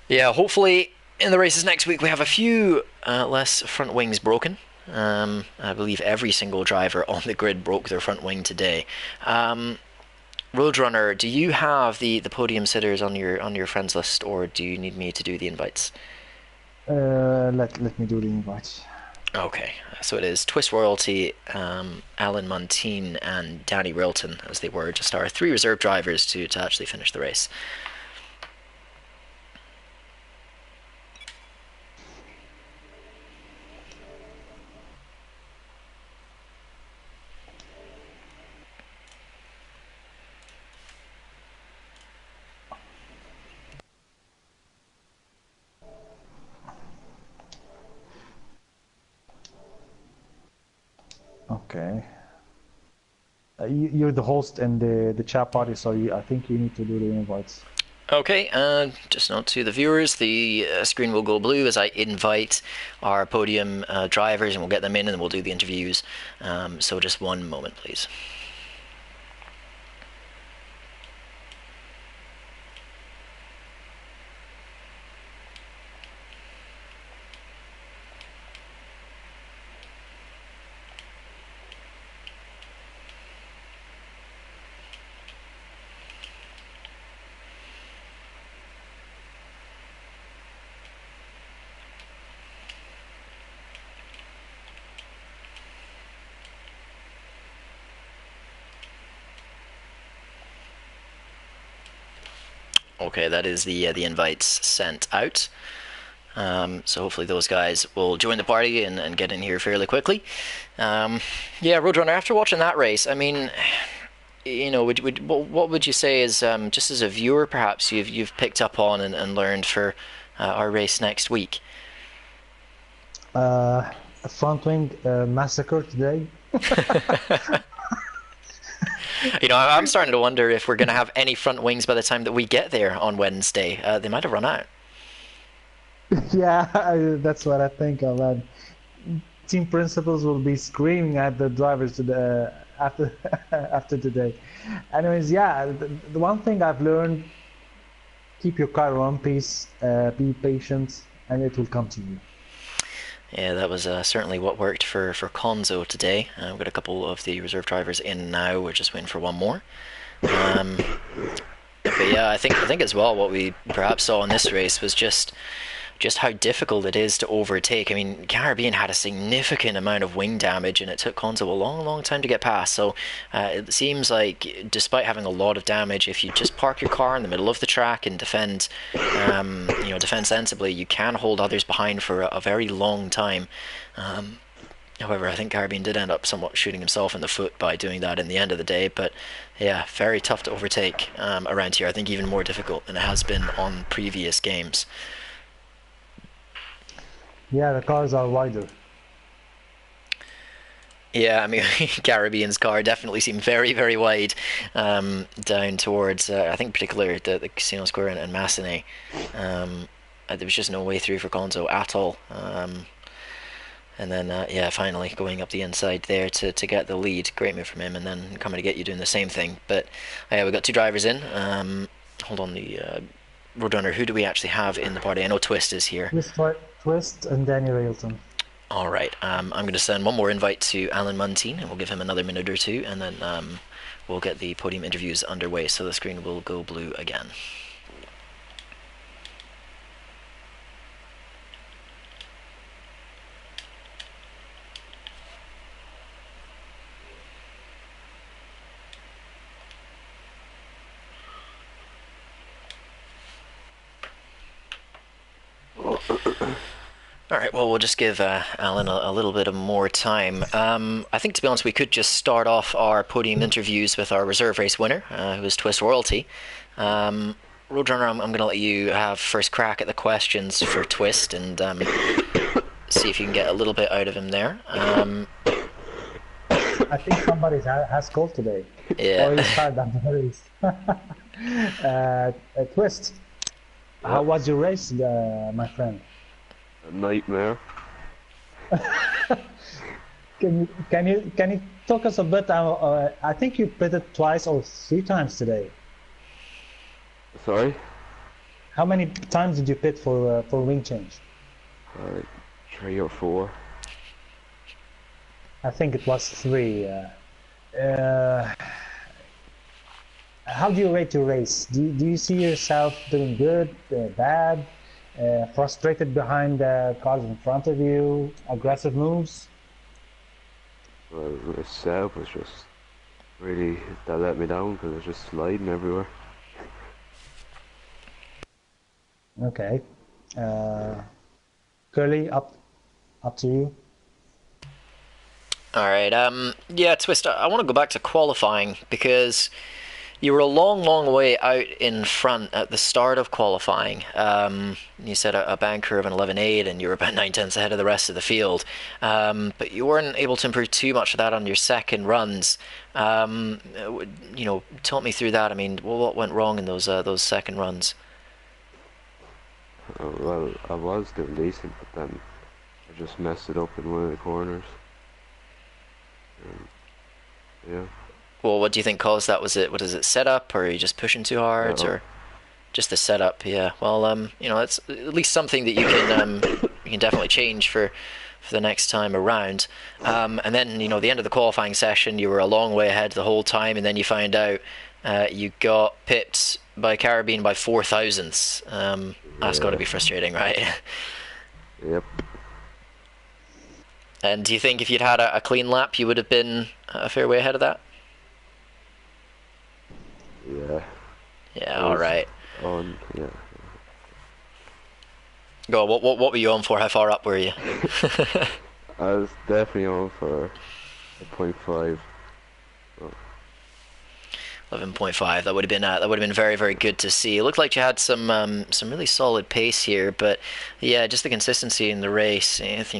yeah, hopefully in the races next week we have a few less front wings broken. I believe every single driver on the grid broke their front wing today. Roadrunner, do you have the podium sitters on your friends list, or do you need me to do the invites? Let me do the invite. Okay, so it is Twist Royalty, Alan Montine, and Danny Railton, as they were just our three reserve drivers to actually finish the race. Okay. You're the host and the chat party, so I think you need to do the invites. Okay, just note to the viewers, the screen will go blue as I invite our podium drivers, and we'll get them in, and we'll do the interviews. So just one moment, please. Okay, that is the invites sent out. So hopefully those guys will join the party and get in here fairly quickly. Yeah, Roadrunner. After watching that race, I mean, what would you say is just as a viewer, perhaps you've picked up on and learned for our race next week? A front wing massacre today. I'm starting to wonder if we're going to have any front wings by the time that we get there on Wednesday. They might have run out. Yeah, that's what I think of. Team principals will be screaming at the drivers after after today. Anyways, yeah, the one thing I've learned: keep your car in one piece, be patient, and it will come to you. Yeah, that was certainly what worked for Conzo today. We've got a couple of the reserve drivers in now. We're just waiting for one more. Um, but yeah, I think as well what we perhaps saw in this race was just how difficult it is to overtake. I mean, Caribbean had a significant amount of wing damage, and it took Conzo a long, long time to get past. So it seems like, despite having a lot of damage, if you just park your car in the middle of the track and defend sensibly, you can hold others behind for a very long time. However, I think Caribbean did end up somewhat shooting himself in the foot by doing that in the end of the day. But yeah, very tough to overtake around here. I think even more difficult than it has been on previous games. Yeah, the cars are wider. Yeah, I mean, Caribbean's car definitely seemed very, very wide down towards, I think, particularly the Casino Square and Massenet. There was just no way through for Gonzo at all. And then, yeah, finally going up the inside there to get the lead. Great move from him, and then coming to get you doing the same thing. But yeah, we've got two drivers in. Hold on, the Roadrunner, who do we actually have in the party? I know Twist is here. Twist and Danny Railton. All right. I'm going to send one more invite to Alan Montine, and we'll give him another minute or two, and then we'll get the podium interviews underway. So the screen will go blue again. All right, well, we'll just give Alan a little bit of more time. I think, to be honest, we could just start off our podium interviews with our reserve race winner, who is Twist Royalty. Roadrunner, I'm going to let you have first crack at the questions for Twist and see if you can get a little bit out of him there. I think somebody has called today. Yeah. Or he's tired of the race. Twist, how was your race, my friend? A nightmare. Can you talk us a bit? I think you pitted twice or three times today. Sorry? How many times did you pit for wing change? Like 3 or 4. I think it was three. How do you rate your race? Do you see yourself doing good, bad, frustrated behind the cars in front of you, aggressive moves? Well, itself was just really that let me down because it was just sliding everywhere. Okay. Uh, Curly, up to you. All right. Yeah, Twist. I want to go back to qualifying because you were a long, long way out in front at the start of qualifying. You set a bank curve in 11.8, and you were about 9 tenths ahead of the rest of the field. But you weren't able to improve too much of that on your second runs. Talk me through that. I mean, what went wrong in those second runs? Well, I was doing decent, but then I just messed it up in one of the corners. Um, yeah, Well, what do you think caused that? Was it what is it setup, or are you just pushing too set hard, up. or just the setup? Yeah. Well, it's at least something that you can definitely change for the next time around. And then the end of the qualifying session, you were a long way ahead the whole time, and then you find out you got pipped by Caribbean by 4 thousandths. That's got to Yeah, be frustrating, right? yep, And do you think if you'd had a clean lap, you would have been a fair way ahead of that? yeah. Yeah. I All was right. on, yeah. Go. What were you on for? How far up were you? I was definitely on for a point 0.5. Oh, 11.5. That would have been very, very good to see. It looked like you had some really solid pace here, but yeah, just the consistency in the race.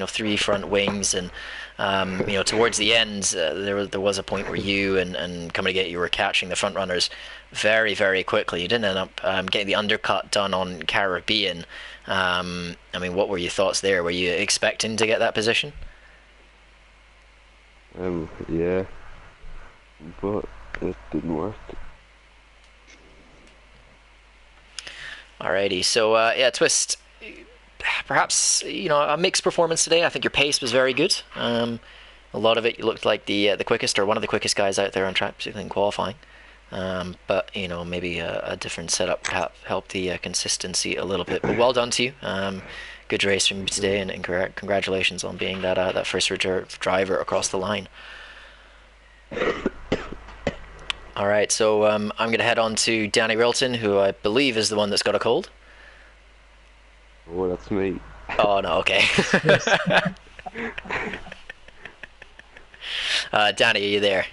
Three front wings, and towards the end, there was a point where you and coming to get you were catching the front runners very, very quickly. You didn't end up getting the undercut done on Caribbean. I mean, what were your thoughts there? Were you expecting to get that position? yeah, but it didn't work. Alrighty, so yeah, Twist. Perhaps a mixed performance today. I think your pace was very good. A lot of it, you looked like the quickest or one of the quickest guys out there on track, particularly in qualifying. But maybe a different setup would help the consistency a little bit. But well done to you. Good race from you today, and congratulations on being that first driver across the line. All right, so I'm going to head on to Danny Rilton, who I believe is the one that's got a cold. Oh, that's me. Oh no, okay. Yes. Danny, are you there?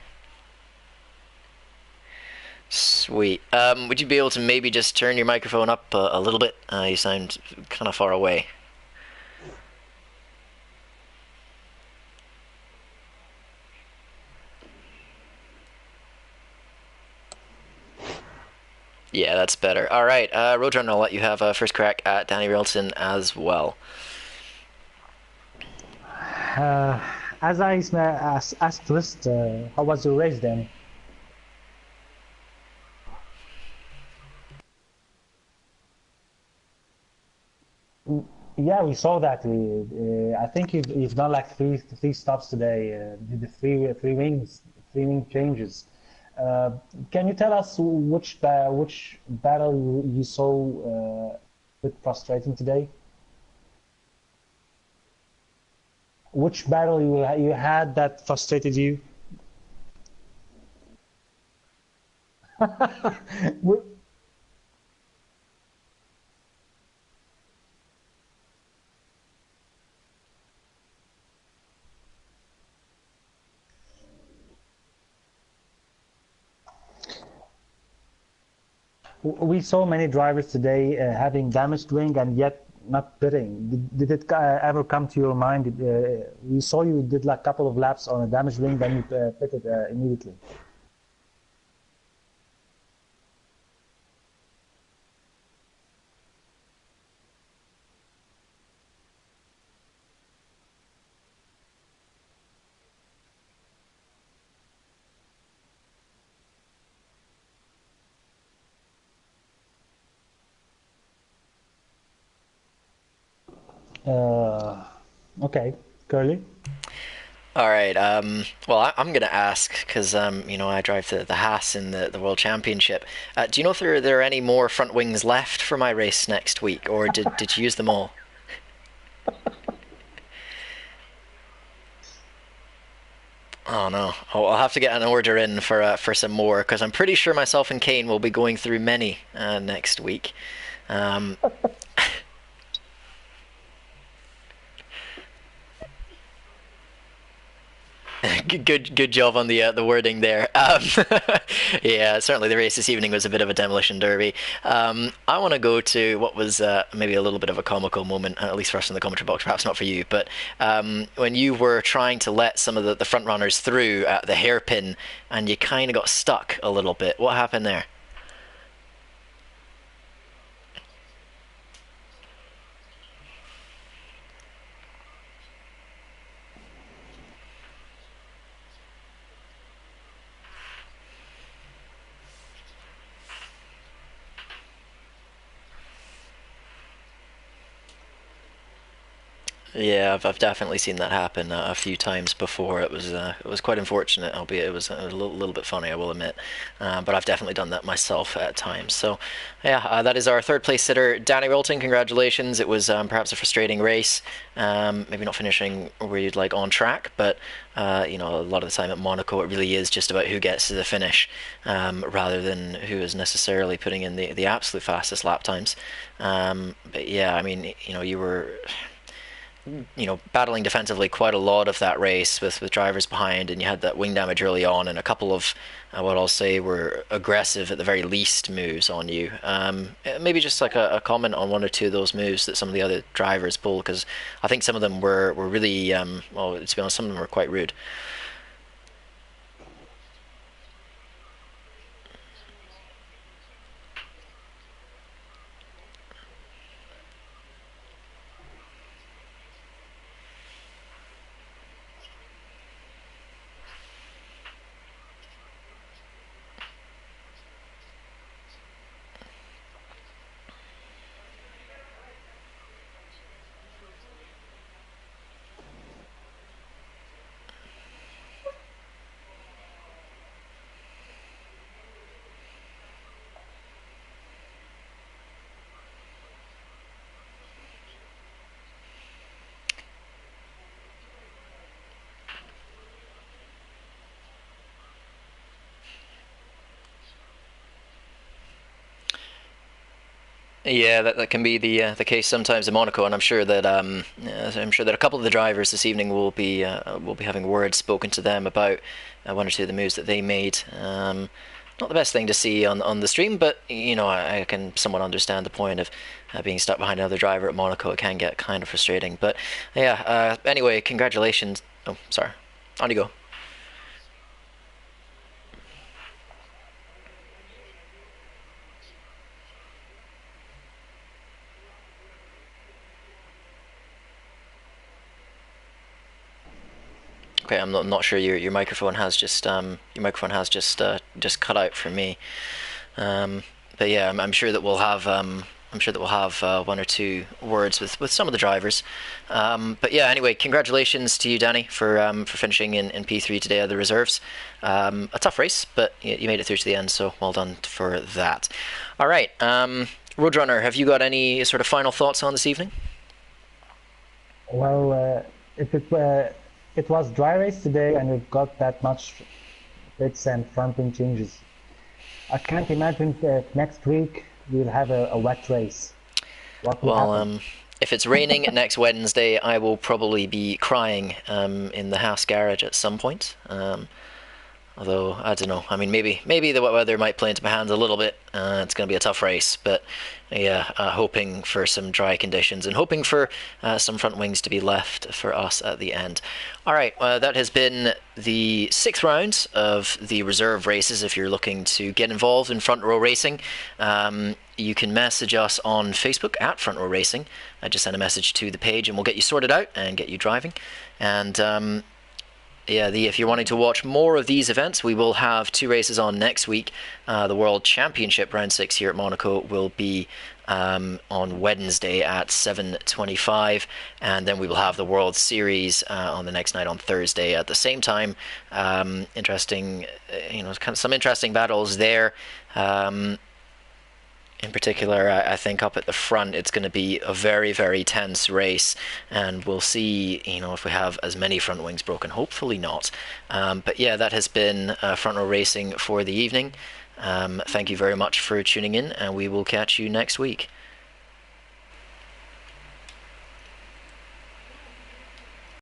Sweet. Would you be able to maybe just turn your microphone up a little bit? You sound kind of far away. Yeah, that's better. All right, Roadrunner, I'll let you have first crack at Danny Rilton as well. Uh, as I asked Twist, how was your race then? Yeah, we saw that. I think you've done like three stops today. Did the three wing changes. Uh, can you tell us which battle you saw bit frustrating today? Which battle you had that frustrated you? We, we saw many drivers today having damaged wing and yet not pitting. Did it ever come to your mind? We saw you did like a couple of laps on a damaged wing, then you pitted immediately. Uh, okay, Curly. All right. Well, I'm going to ask because I drive the Haas in the World Championship. Do you know if there are any more front wings left for my race next week, or did you use them all? Oh no! I'll have to get an order in for some more because I'm pretty sure myself and Kane will be going through many next week. Um, good job on the wording there. Yeah, certainly the race this evening was a bit of a demolition derby. I want to go to what was maybe a little bit of a comical moment, at least for us in the commentary box, perhaps not for you, but when you were trying to let some of the front runners through at the hairpin, and you kind of got stuck a little bit. What happened there? Yeah, I've definitely seen that happen a few times before. It was quite unfortunate, albeit it was a little bit funny, I will admit. But I've definitely done that myself at times. So, yeah, that is our third place sitter, Danny Wilton. Congratulations. It was perhaps a frustrating race, maybe not finishing where you'd like on track, but a lot of the time at Monaco, it really is just about who gets to the finish, rather than who is necessarily putting in the absolute fastest lap times. But yeah, I mean, you were battling defensively quite a lot of that race with drivers behind, and you had that wing damage early on, and a couple of what I'll say were aggressive at the very least moves on you. Maybe just like a comment on one or two of those moves that some of the other drivers pulled, because I think some of them were really, well, to be honest, some of them were quite rude. Yeah, that can be the case sometimes in Monaco, and I'm sure that a couple of the drivers this evening will be having words spoken to them about one or two of the moves that they made. Not the best thing to see on the stream, but I can somewhat understand the point of being stuck behind another driver at Monaco. It can get kind of frustrating, but yeah. Anyway, congratulations. Oh, sorry. On you go. Okay, I'm not sure your microphone has just cut out for me. But yeah, I'm sure that we'll have one or two words with some of the drivers. But yeah, anyway, congratulations to you, Danny, for finishing in P3 today out of the reserves. A tough race, but you made it through to the end, so well done for that. All right, Roadrunner, have you got any sort of final thoughts on this evening? Well, if it was dry race today and we've got that much pits and front wing changes, I can't imagine that next week we'll have a wet race. What will Well, happen? if it's raining next Wednesday, I will probably be crying in the house garage at some point. Although I don't know. I mean, maybe the wet weather might play into my hands a little bit. It's going to be a tough race, but yeah, hoping for some dry conditions and hoping for some front wings to be left for us at the end. All right, that has been the sixth round of the reserve races. If you're looking to get involved in front row racing, you can message us on Facebook at Front Row Racing. Just send a message to the page, and we'll get you sorted out and get you driving. And yeah, if you're wanting to watch more of these events, we will have two races on next week. The World Championship Round 6 here at Monaco will be on Wednesday at 7:25, and then we will have the World Series on the next night on Thursday at the same time. Interesting, kind of some interesting battles there. In particular, I think up at the front, it's going to be a very, very tense race, and we'll see, if we have as many front wings broken. Hopefully not. But yeah, that has been front row racing for the evening. Thank you very much for tuning in, and we will catch you next week.